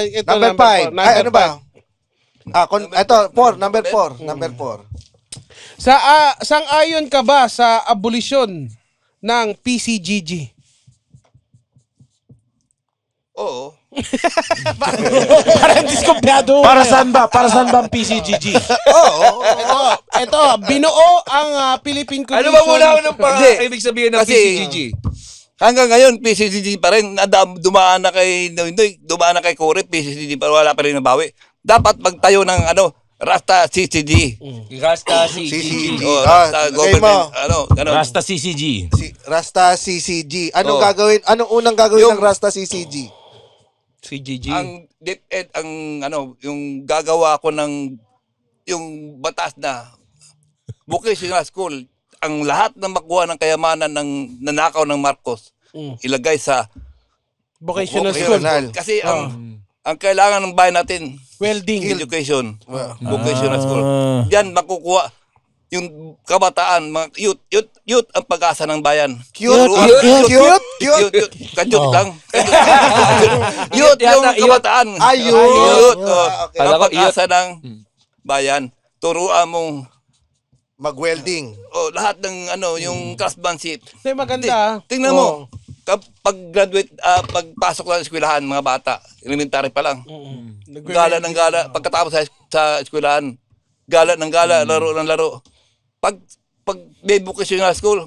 [SPEAKER 2] ito
[SPEAKER 1] Number 5. Ay, ano ba? Ito, 4. Number 4. Number 4.
[SPEAKER 2] Sang-ayon ka ba sa abolisyon ng PCGG?
[SPEAKER 3] Oo.
[SPEAKER 2] Parang diskumpiyado.
[SPEAKER 5] Para saan ba? Para saan ba ang PCGG?
[SPEAKER 2] Ito, binuo ang Philippine
[SPEAKER 4] Ano
[SPEAKER 2] Commission.
[SPEAKER 4] ba muna ng
[SPEAKER 3] Hindi.
[SPEAKER 4] ibig sabihin ng
[SPEAKER 3] Kasi,
[SPEAKER 4] PCGG?
[SPEAKER 3] Hanggang ngayon, PCCG pa rin. Dumaan na kay Corey, PCCG pa wala pa rin nabawi. Dapat magtayo ng Rasta CCG.
[SPEAKER 4] Rasta
[SPEAKER 1] CCG.
[SPEAKER 3] Rasta government. Ganon.
[SPEAKER 5] Rasta CCG.
[SPEAKER 1] Rasta CCG. Anong
[SPEAKER 3] Oh.
[SPEAKER 1] gagawin? Anong unang gagawin ng Rasta CCG?
[SPEAKER 4] CGG.
[SPEAKER 3] Ang DepEd, yung gagawa ko ng yung batas na vocational school, ang lahat ng makuha ng kayamanan ng nanakaw ng Marcos, ilagay sa
[SPEAKER 2] Vocational school.
[SPEAKER 3] Kasi ang kailangan ng bayan natin,
[SPEAKER 2] Welding.
[SPEAKER 3] education, vocational school. Diyan makukuha yung kabataan, mga youth ang pag-asa ng bayan.
[SPEAKER 1] Cute.
[SPEAKER 3] Kajut lang. Youth yung kabataan.
[SPEAKER 1] Ayun.
[SPEAKER 3] Ang
[SPEAKER 4] Kala ko,
[SPEAKER 3] pag-asa ng bayan. Turuan mong
[SPEAKER 1] Mag-welding.
[SPEAKER 3] lahat ng yung craftsmanship.
[SPEAKER 2] Hindi, maganda.
[SPEAKER 3] Tingnan mo, pag graduate, pagpasok sa eskwelahan, mga bata, elementary pa lang, gala ng gala, pagkatapos sa eskwelahan, gala ng gala, laro ng laro. Pag may vocational school,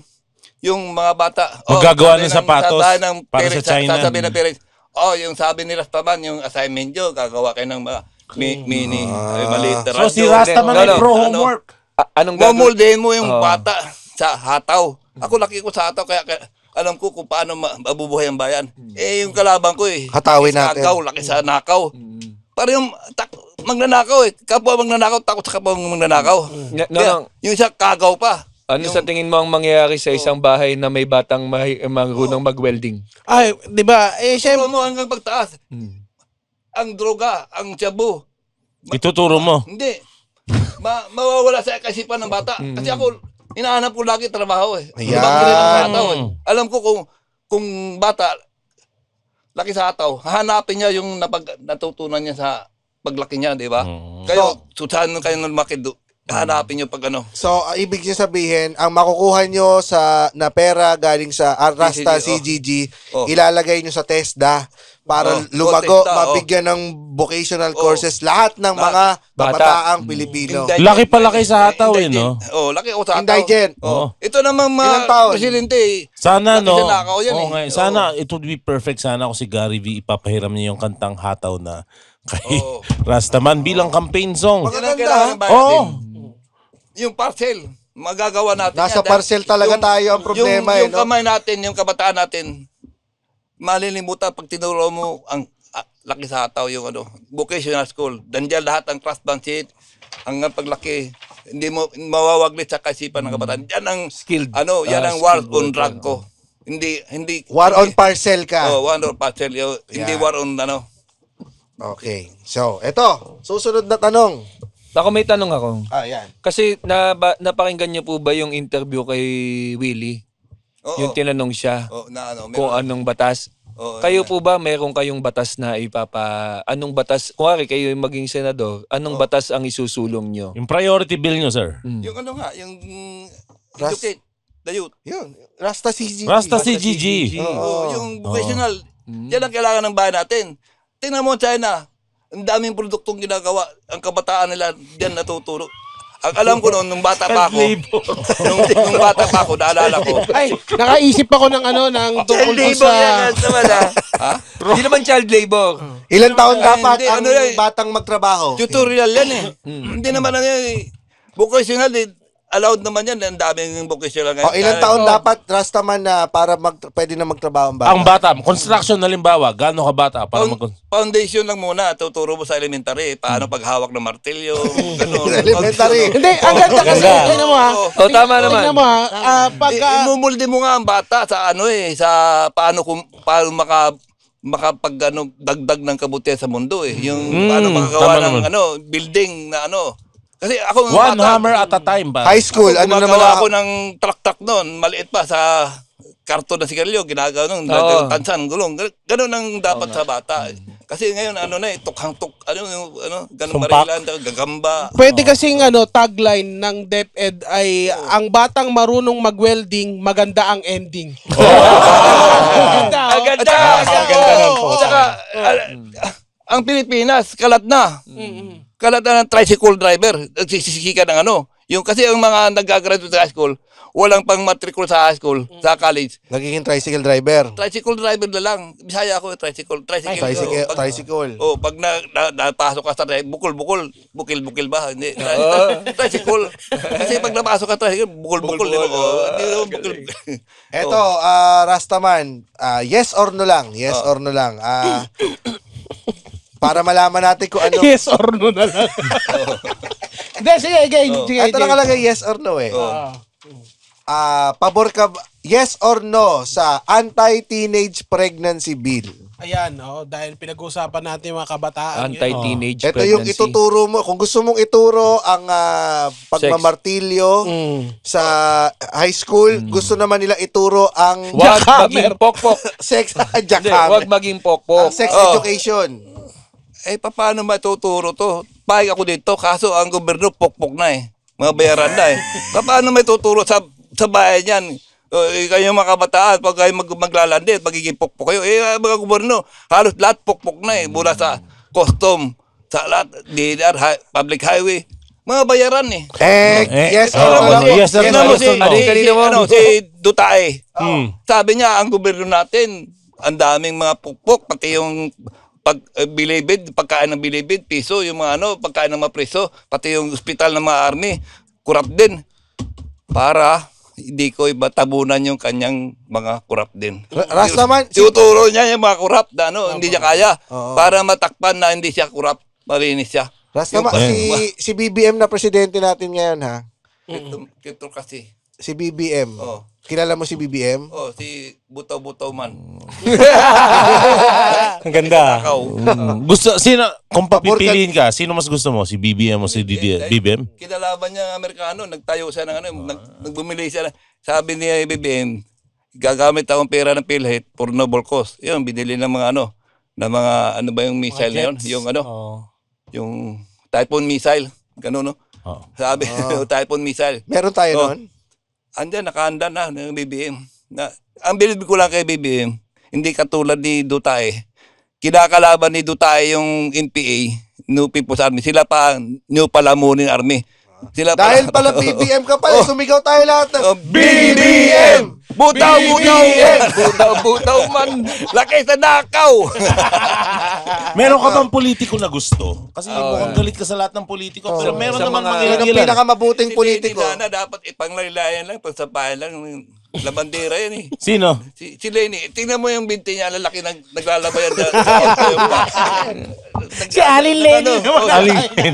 [SPEAKER 3] yung mga bata,
[SPEAKER 5] Maggagawa ng sapatos para sa China.
[SPEAKER 3] Sasabi ng parents, yung sabi ni Rastaman, yung assignment nyo, gagawa kayo ng mga mini, maliit na
[SPEAKER 5] So si
[SPEAKER 3] radyo.
[SPEAKER 5] Rastaman ay pro homework.
[SPEAKER 4] Anong gagawin?
[SPEAKER 3] Momoldehin mo yung bata sa hataw. Ako laki ko sa hataw, kaya alam ko kung paano mabubuhay ang bayan. Yung kalaban ko
[SPEAKER 1] Hatawin natin.
[SPEAKER 3] Laki sa nakaw. Para yung magnanakaw Kapwa magnanakaw, takot sa kapwa magnanakaw. Yung isa kagaw pa.
[SPEAKER 4] Ano sa tingin mo ang mangyayari sa isang bahay na may batang marunong mag-welding?
[SPEAKER 2] Ay, di ba?
[SPEAKER 3] Siyempre mo hanggang pagtaas. Ang droga, ang tiyabu.
[SPEAKER 5] Ituturo mo.
[SPEAKER 3] Hindi. Mawawala sa kaisipan ng bata. Kasi ako, hinahanap ko lagi trabaho
[SPEAKER 1] Ayan.
[SPEAKER 3] Alam ko kung bata, laki sa hataw, hahanapin niya yung natutunan niya sa paglaki niya, di ba? Kayo, saan kayo lumaki hanapin niyo pag
[SPEAKER 1] So, ibig niyo sabihin, ang makukuha nyo na pera galing sa Rasta CGG, ilalagay nyo sa TESDA para lumago,
[SPEAKER 3] TESDA,
[SPEAKER 1] mabigyan ng vocational courses lahat ng mga kabataang Pilipino.
[SPEAKER 5] Laki pa laki sa hataw no?
[SPEAKER 3] Laki ako sa hataw.
[SPEAKER 1] Indigent.
[SPEAKER 3] Ito naman
[SPEAKER 1] Ilang taon?
[SPEAKER 3] presidente.
[SPEAKER 5] Sana
[SPEAKER 3] Laki
[SPEAKER 5] no.
[SPEAKER 3] sa nakaw yan,
[SPEAKER 5] Oo nga, sana it would be perfect sana kung si Gary V ipapahiram niya yung kantang hataw na kay Rastaman bilang campaign song.
[SPEAKER 3] Yan ang kailangan ng bayan natin. Yung parcel, magagawa natin
[SPEAKER 1] Nasa
[SPEAKER 3] yan.
[SPEAKER 1] parcel talaga tayo ang problema
[SPEAKER 3] yung
[SPEAKER 1] no?
[SPEAKER 3] kamay natin, yung kabataan natin, malilimutan pag tinuro mo ang laki sa hataw, yung vocational school. Dandiyan lahat ang craftsmanship, hanggang paglaki, hindi mo mawawaglit sa kaisipan ng kabataan. Yan ang
[SPEAKER 4] Skilled.
[SPEAKER 3] yan ang war on drug ko. Hindi
[SPEAKER 1] War on parcel ka.
[SPEAKER 3] war on parcel. Hindi
[SPEAKER 1] Yeah.
[SPEAKER 3] war on
[SPEAKER 1] Okay. So, eto, susunod na tanong.
[SPEAKER 4] Ako may tanong ako.
[SPEAKER 1] Yan.
[SPEAKER 4] Kasi napakinggan niyo po ba yung interview kay Willie? Yung tinanong siya kung anong batas. Kayo po ba, meron kayong batas na anong batas, kunwari kayo yung maging senador, anong batas ang isusulong nyo?
[SPEAKER 5] Yung priority bill nyo, sir.
[SPEAKER 3] Yung yung educate. The youth.
[SPEAKER 1] Yun. Rasta CGG.
[SPEAKER 5] Rasta CGG.
[SPEAKER 3] Yung vocational. Yan ang kailangan ng bayan natin. Tingnan mo China. Ang daming produktong ginagawa. Ang kabataan nila diyan natuturo. Ang alam ko noon, nung bata pa ako, nung bata pa ako, naalala ko.
[SPEAKER 2] Ay, nakaisip ako ng tungkol po sa...
[SPEAKER 4] Hindi naman child labor.
[SPEAKER 1] Ilan taon dapat
[SPEAKER 3] hindi,
[SPEAKER 1] ang batang magtrabaho?
[SPEAKER 3] Tutorial yan eh. Hindi naman vocational allowed naman yan. Ang daming vocational ngayon.
[SPEAKER 1] Ilan taon dapat Rastaman na para pwede na magtrabaho ang bata?
[SPEAKER 5] Ang bata, construction halimbawa, gaano ka bata para
[SPEAKER 3] Foundation lang muna. Tuturo mo sa elementary. Paano paghawak ng martilyo. Ganun.
[SPEAKER 1] Elementary.
[SPEAKER 2] Hindi, ang ganda kasi. Tingnan mo ha.
[SPEAKER 4] Tama naman.
[SPEAKER 2] Tingnan mo ha.
[SPEAKER 3] Imumulde mo nga ang bata sa sa paano makapag dagdag ng kabutihan sa mundo eh. Yung paano makagawa ng building na Kasi ako
[SPEAKER 5] one hammer at a time ba?
[SPEAKER 1] High school,
[SPEAKER 3] gumagawa ako ng truck noon, maliit pa sa karton na sigarilyo, ginagawa nung tansan, gulong. Ganun ang dapat sa bata. Kasi ngayon tukhang-tuk, ganun barilan, gagamba.
[SPEAKER 2] Pwede kasing tagline ng DepEd ay ang batang marunong mag-welding, maganda ang ending.
[SPEAKER 4] Ang ganda
[SPEAKER 7] nun po.
[SPEAKER 3] Tsaka, ang Pilipinas, kalat na. Kalat na ng tricycle driver. Nagsisisikan ng Yung kasi ang mga nag-graduate sa high school, walang pang matrikul sa high school, sa college.
[SPEAKER 1] Nagiging tricycle driver.
[SPEAKER 3] Tricycle driver na lang. Bisaya ako, tricycle.
[SPEAKER 1] Tricycle.
[SPEAKER 3] Pag napasok ka sa bukol-bukol, bukil-bukil ba? Hindi. Tricycle. Kasi pag napasok ka sa tricycle, bukol-bukol. Bukil.
[SPEAKER 1] Eto, Rastaman, yes or no lang? Yes or no lang? Para malaman natin kung ano.
[SPEAKER 2] Yes or no na lang. Hindi, sige.
[SPEAKER 1] Ito lang kalagay yes or no eh. Pabor ka yes or no sa anti-teenage pregnancy bill?
[SPEAKER 2] Ayan, dahil pinag-uusapan natin yung mga kabataan.
[SPEAKER 4] Anti-teenage
[SPEAKER 1] Ito yung ituturo mo. Kung gusto mong ituro ang pagmamartilyo sa high school, gusto naman nila ituro ang
[SPEAKER 4] Wag maging pokpok.
[SPEAKER 1] sex
[SPEAKER 4] Wag maging pokpok.
[SPEAKER 1] sex education.
[SPEAKER 3] Paano matuturo to? Pahig ako dito, kaso ang gobyerno pokpok na eh. Mga bayaran na eh. Paano may tuturo sa bayan yan? Kayo mga kabataan, pag kayo maglalandi, magiging pokpok kayo. Mga gobyerno, halos lahat pokpok na eh. Mula sa custom, sa lahat, DNR, public highway. Mga bayaran eh.
[SPEAKER 1] Yes or no?
[SPEAKER 5] Yes or no?
[SPEAKER 3] Si Dutae. Sabi niya, ang gobyerno natin, ang daming mga pokpok, pati yung bilibid, pagkain ng bilibid, piso, yung mga pagkain ng mga preso, pati yung ospital ng mga army, kurap din. Para hindi ko iba tabunan yung kanyang mga kurap din.
[SPEAKER 1] Rastaman,
[SPEAKER 3] Tuturo niya yung mga kurap na hindi niya kaya. Para matakpan na hindi siya kurap, malinis siya.
[SPEAKER 1] Rastaman, si BBM na presidente natin ngayon ha?
[SPEAKER 3] Kito kasi.
[SPEAKER 1] Si BBM. Kilala mo si BBM?
[SPEAKER 3] Si Butaw-Butaw man.
[SPEAKER 7] Ang ganda.
[SPEAKER 5] Kung papipiliin ka, sino mas gusto mo? Si BBM o si BBM?
[SPEAKER 3] Kinalaban niya ang Amerikano, nagtayo siya ng nagbumili siya. Sabi niya BBM, gagamit akong pera ng PhilHealth for noble cause. Yun, binili ng mga ano ba yung missile na yun? Yung yung Typhoon missile. Ganun, no? Sabi, Typhoon missile.
[SPEAKER 1] Meron tayo noon?
[SPEAKER 3] Andyan, nakaanda na ng BBM. Ang bilib ko lang kay BBM, hindi katulad ni Dutae. Kinakalaban ni Dutae yung NPA, New People's Army. Sila pa, New Palamunin Army.
[SPEAKER 1] Dahil pala BBM ka pala, sumigaw tayo lahat ng
[SPEAKER 3] BBM! Butaw, butaw! Butaw, butaw man! Laki sa nakaw!
[SPEAKER 5] Meron ka bang politiko na gusto? Kasi mukhang galit ka sa lahat ng politiko. Pero meron naman mga
[SPEAKER 1] yung pinakamabuting politiko.
[SPEAKER 3] Hindi na dapat ipanglaylayan lang, pagsabayan lang. Labandera yan eh.
[SPEAKER 5] Sino?
[SPEAKER 3] Si Lenny. Tingnan mo yung binti niya, lalaki naglalabayan.
[SPEAKER 2] Si Alin Lenny.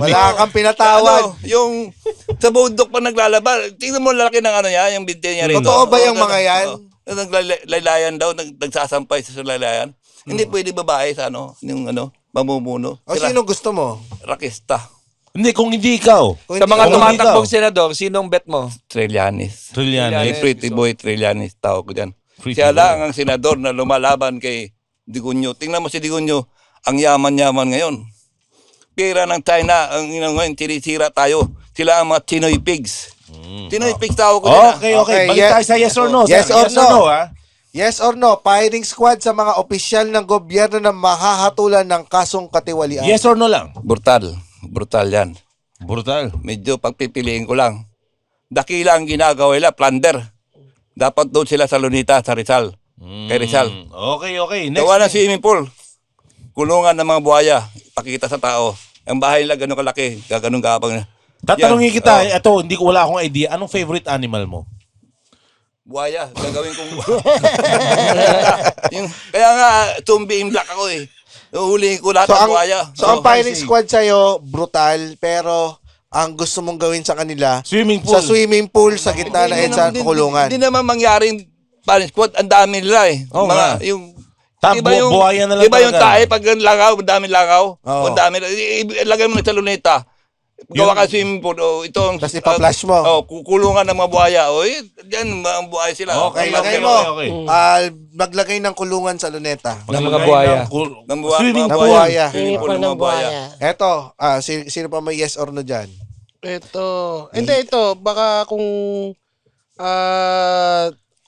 [SPEAKER 1] Wala kang pinatawad.
[SPEAKER 3] Yung sa bundok pa naglalaba. Tingnan mo lalaki ng niya, yung binti niya rin.
[SPEAKER 1] Totoo ba yung mga yan?
[SPEAKER 3] Naglaylayan daw, nagsasampay sa laylayan. Hindi pwede babae sa yung mamumuno.
[SPEAKER 1] O sino gusto mo?
[SPEAKER 3] Rakista.
[SPEAKER 5] Hindi, kung hindi ikaw.
[SPEAKER 4] Sa mga tumatakbong senador, sinong bet mo?
[SPEAKER 3] Trillanes.
[SPEAKER 5] Trillanes.
[SPEAKER 3] Pretty boy Trillanes, tawag ko dyan. Siya lang ang senador na lumalaban kay Digunyo. Tingnan mo si Digunyo, ang yaman-yaman ngayon. Pera ng China, ang ngayon, tinisira tayo. Sila ang mga Chinoy pigs. Sino yung fixed tao ko dyan?
[SPEAKER 5] Okay.
[SPEAKER 1] Okay,
[SPEAKER 5] Balik tayo sa yes or no.
[SPEAKER 1] Yes
[SPEAKER 5] sir.
[SPEAKER 1] or no.
[SPEAKER 5] ha?
[SPEAKER 1] Yes or no, firing squad sa mga opisyal ng gobyerno na mahahatulan ng kasong katiwalian.
[SPEAKER 5] Yes or no lang?
[SPEAKER 3] Brutal. Brutal yan.
[SPEAKER 5] Brutal.
[SPEAKER 3] Medyo pagpipiliin ko lang. Dakila ang ginagawa nila, plunder. Dapat doon sila sa Lunita, sa Rizal. Kay Rizal.
[SPEAKER 5] Okay. Next.
[SPEAKER 3] Gawa ng swimming pool. Kulungan ng mga buhaya. Pakita sa tao. Ang bahay nila gano'ng kalaki. Gano'ng gabang.
[SPEAKER 5] Tatanungin
[SPEAKER 3] Yan.
[SPEAKER 5] kita, ito, wala akong idea. Anong favorite animal mo?
[SPEAKER 3] Buhaya. Gagawin kong kaya nga, zombie in black ako eh. Huhulihin ko lahat ng buhaya.
[SPEAKER 1] So ang firing squad sa'yo, brutal, pero ang gusto mong gawin sa kanila,
[SPEAKER 5] Swimming pool.
[SPEAKER 1] sa swimming pool, sa gitna na sa kulungan.
[SPEAKER 3] Hindi naman mangyaring firing squad. Ang dami nila eh.
[SPEAKER 5] Oo nga.
[SPEAKER 3] Yung
[SPEAKER 5] Buhaya na lang
[SPEAKER 3] iba yung
[SPEAKER 5] talaga.
[SPEAKER 3] tae pag langaw, ang daming langaw.
[SPEAKER 1] Oo.
[SPEAKER 3] Ang dami. Ilagay mo na sa luneta. Gawa ka swimming pool. Ito ang
[SPEAKER 1] Tapos ipa-flash mo.
[SPEAKER 3] kukulungan ng mga buhaya. Diyan, ang buhaya sila.
[SPEAKER 1] Okay, lagay mo. Maglagay ng kulungan sa luneta.
[SPEAKER 4] Ng mga buhaya.
[SPEAKER 5] Swimming
[SPEAKER 1] Ng
[SPEAKER 5] pool.
[SPEAKER 1] buhaya.
[SPEAKER 3] Swimming pool ng mga buhaya.
[SPEAKER 1] Eto, sino pa may yes or no dyan?
[SPEAKER 2] Ito, baka kung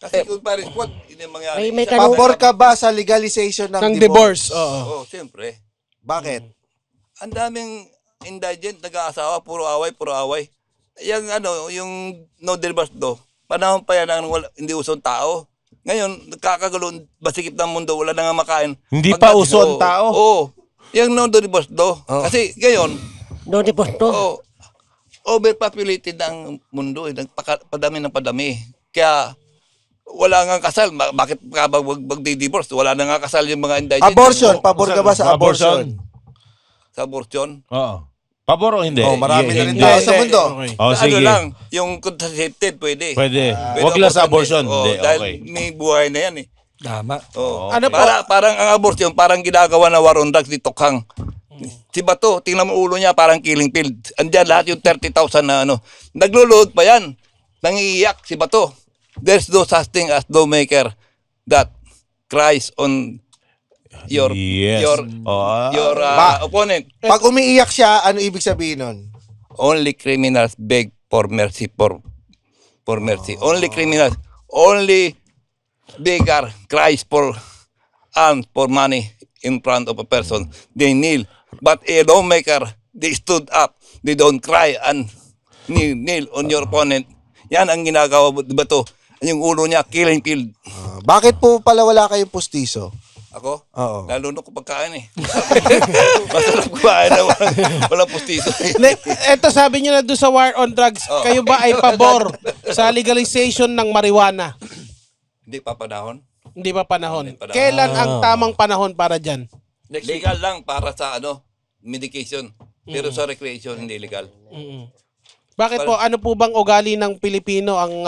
[SPEAKER 3] Kasi kung Paris Squad, hindi mangyari.
[SPEAKER 8] May tanong-
[SPEAKER 1] Pabor ka ba sa legalization ng
[SPEAKER 2] ng
[SPEAKER 1] divorce?
[SPEAKER 2] divorce. Oo.
[SPEAKER 3] Siyempre.
[SPEAKER 1] Bakit?
[SPEAKER 3] Ang daming indigent, nag-aasawa, puro away. Yung no divorce do, panahon pa yan ang hindi usong tao. Ngayon, nagkakagulo, basikip ng mundo, wala na nga makain.
[SPEAKER 5] Hindi pa uso ang tao?
[SPEAKER 3] Oo. Yung no divorce do. Kasi ngayon,
[SPEAKER 8] No, di po to.
[SPEAKER 3] overpopulated ang mundo. Padami ng padami. Kaya, wala nga kasal. Bakit ka ba mag-divorce? Wala na nga kasal yung mga indigent.
[SPEAKER 1] Abortion. Pabor ka ba sa abortion?
[SPEAKER 3] Sa abortion?
[SPEAKER 5] Oo. Pabor o hindi?
[SPEAKER 1] Marami na rin
[SPEAKER 5] Hindi.
[SPEAKER 1] tao sa mundo.
[SPEAKER 5] Sige.
[SPEAKER 3] Lang, yung contraceptive, pwede.
[SPEAKER 5] Pwede.
[SPEAKER 3] Pwede
[SPEAKER 5] Wag lang sa abortion. Hindi,
[SPEAKER 3] Dahil
[SPEAKER 5] okay.
[SPEAKER 3] may buhay na yan eh.
[SPEAKER 4] Tama.
[SPEAKER 2] Ano po?
[SPEAKER 3] Parang ang abortion, parang ginagawa na war on drugs ni Tokhang. Si Bato, tingnan mo ulo niya, parang killing field. Andiyan lahat yung 30,000 na Nagluluhod pa yan. Nangiiyak si Bato. There's no such thing as lawmaker that cries on your
[SPEAKER 5] Yes.
[SPEAKER 3] your opponent.
[SPEAKER 1] Pag umiiyak siya, ano ibig sabihin nun?
[SPEAKER 3] Only criminals beg for mercy for mercy. Only criminals, only beggar cries for money in front of a person. They kneel. But a lawmaker, they stood up. They don't cry and kneel on your opponent. Yan ang ginagawa, di ba to? Yung ulo niya, killing field.
[SPEAKER 1] Bakit po pala wala kayong pustiso?
[SPEAKER 3] Ako?
[SPEAKER 1] Oo.
[SPEAKER 3] Lalo na ko pagkain eh. Masarap kumain na walang pustiso.
[SPEAKER 2] Ito sabi niyo na doon sa war on drugs, kayo ba ay pabor sa legalization ng marijuana?
[SPEAKER 3] Hindi pa panahon.
[SPEAKER 2] Hindi pa panahon.
[SPEAKER 3] Hindi panahon.
[SPEAKER 2] Kailan ang tamang panahon para dyan?
[SPEAKER 3] Legal lang para sa medication. Pero sa recreation, hindi legal.
[SPEAKER 2] Bakit po? Ano po bang ugali ng Pilipino ang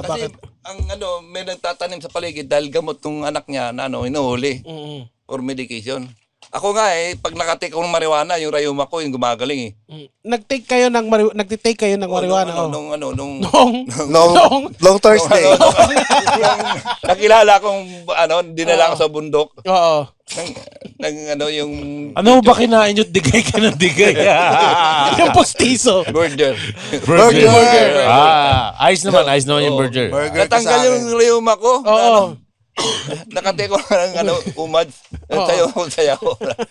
[SPEAKER 3] Kasi
[SPEAKER 2] bakit?
[SPEAKER 3] may nagtatanim sa paligid dahil gamot ng anak niya na inuhuli or medication. Ako nga pag nakatik ako ng marijuana, yung rayuma ko, yung gumagaling eh.
[SPEAKER 2] Nagtake kayo ng marijuana?
[SPEAKER 3] Nung
[SPEAKER 1] Long Thursday.
[SPEAKER 3] nakilala kong dinala ko sa bundok.
[SPEAKER 2] Oo.
[SPEAKER 3] Yung
[SPEAKER 5] Ano ba kinain nyo? Digay ka ng digay.
[SPEAKER 2] Yung postiso.
[SPEAKER 3] burger.
[SPEAKER 1] Burger.
[SPEAKER 5] Ayos naman yung burger.
[SPEAKER 1] Burger ka sa
[SPEAKER 3] Natanggal yung
[SPEAKER 1] akin.
[SPEAKER 3] rayuma ko.
[SPEAKER 2] Oo.
[SPEAKER 3] Nakatake ko ng umad. Sayaw.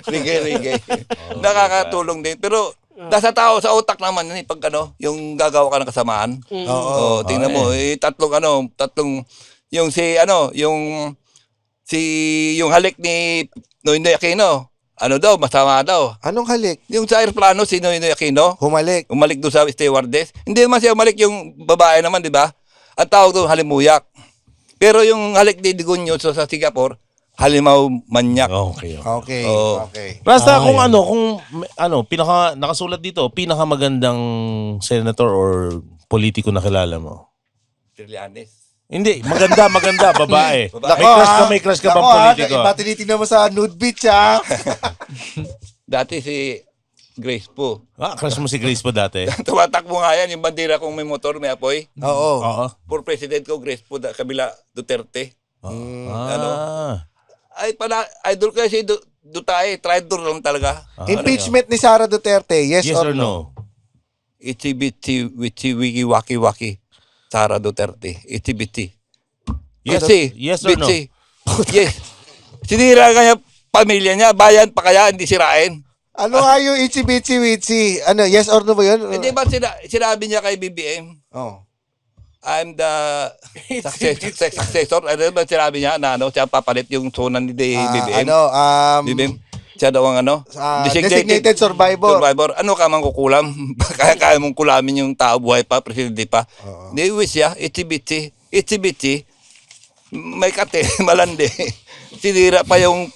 [SPEAKER 3] Rigay. Nakakatulong din. Pero nasa tao, sa utak naman yun, pag yung gagawa ka ng kasamaan. Oo. Tingnan mo, tatlong, yung yung halik ni Noynoy Aquino. Masama daw.
[SPEAKER 1] Anong halik?
[SPEAKER 3] Yung sa aeroplano, si Noynoy Aquino,
[SPEAKER 1] Humalik.
[SPEAKER 3] umalik doon sa stewardess. Hindi naman siya umalik, yung babae naman, di ba? Ang tawag doon, halimuyak. Pero yung halik ni Digunyo sa Singapore, halimaw manyak.
[SPEAKER 5] Okay.
[SPEAKER 1] Okay.
[SPEAKER 3] Oo.
[SPEAKER 1] Okay.
[SPEAKER 5] Basta nakasulat dito, pinakamagandang senator or politiko na kilala mo.
[SPEAKER 3] Trillanes.
[SPEAKER 5] Hindi, maganda, babae.
[SPEAKER 3] Babae.
[SPEAKER 5] May crush ka bang politiko?
[SPEAKER 1] Iba tinitingnan mo sa nude beach, ha?
[SPEAKER 3] Dati si Grace po.
[SPEAKER 5] Crush mo si Grace po dati?
[SPEAKER 3] Tumatakbo nga yan, yung bandera kong may motor, may apoy.
[SPEAKER 1] Oo.
[SPEAKER 5] Oo.
[SPEAKER 3] For president ko, Grace po, kabila Duterte. Idol ko si Duterte, traitor lang talaga.
[SPEAKER 1] Impeachment ni Sara Duterte, yes
[SPEAKER 5] Yes
[SPEAKER 1] or
[SPEAKER 5] or
[SPEAKER 1] no?
[SPEAKER 5] no?
[SPEAKER 3] Itibiti, wiki, waki, waki. Sara Duterte. Itibiti.
[SPEAKER 5] Yes,
[SPEAKER 3] Kasi,
[SPEAKER 5] yes or no?
[SPEAKER 3] bitsi. Yes. Sinira kaya pamilya niya, bayan pa kaya hindi sirain.
[SPEAKER 1] Ano nga yung itchy-bitchy-witchy? Ano, yes or no ba yun?
[SPEAKER 3] Hindi ba sinabi niya kay BBM?
[SPEAKER 1] Oh.
[SPEAKER 3] I'm the successor. Ano ba sinabi niya na siya papalit yung sunan ni BBM? BBM? Siya daw ang
[SPEAKER 1] designated survivor.
[SPEAKER 3] Ano ka man kukulam? Kaya mong kulamin yung tao buhay pa, presidente pa. Di wish siya, itchy-bitchy. May kate, malandi. Sinira pa yung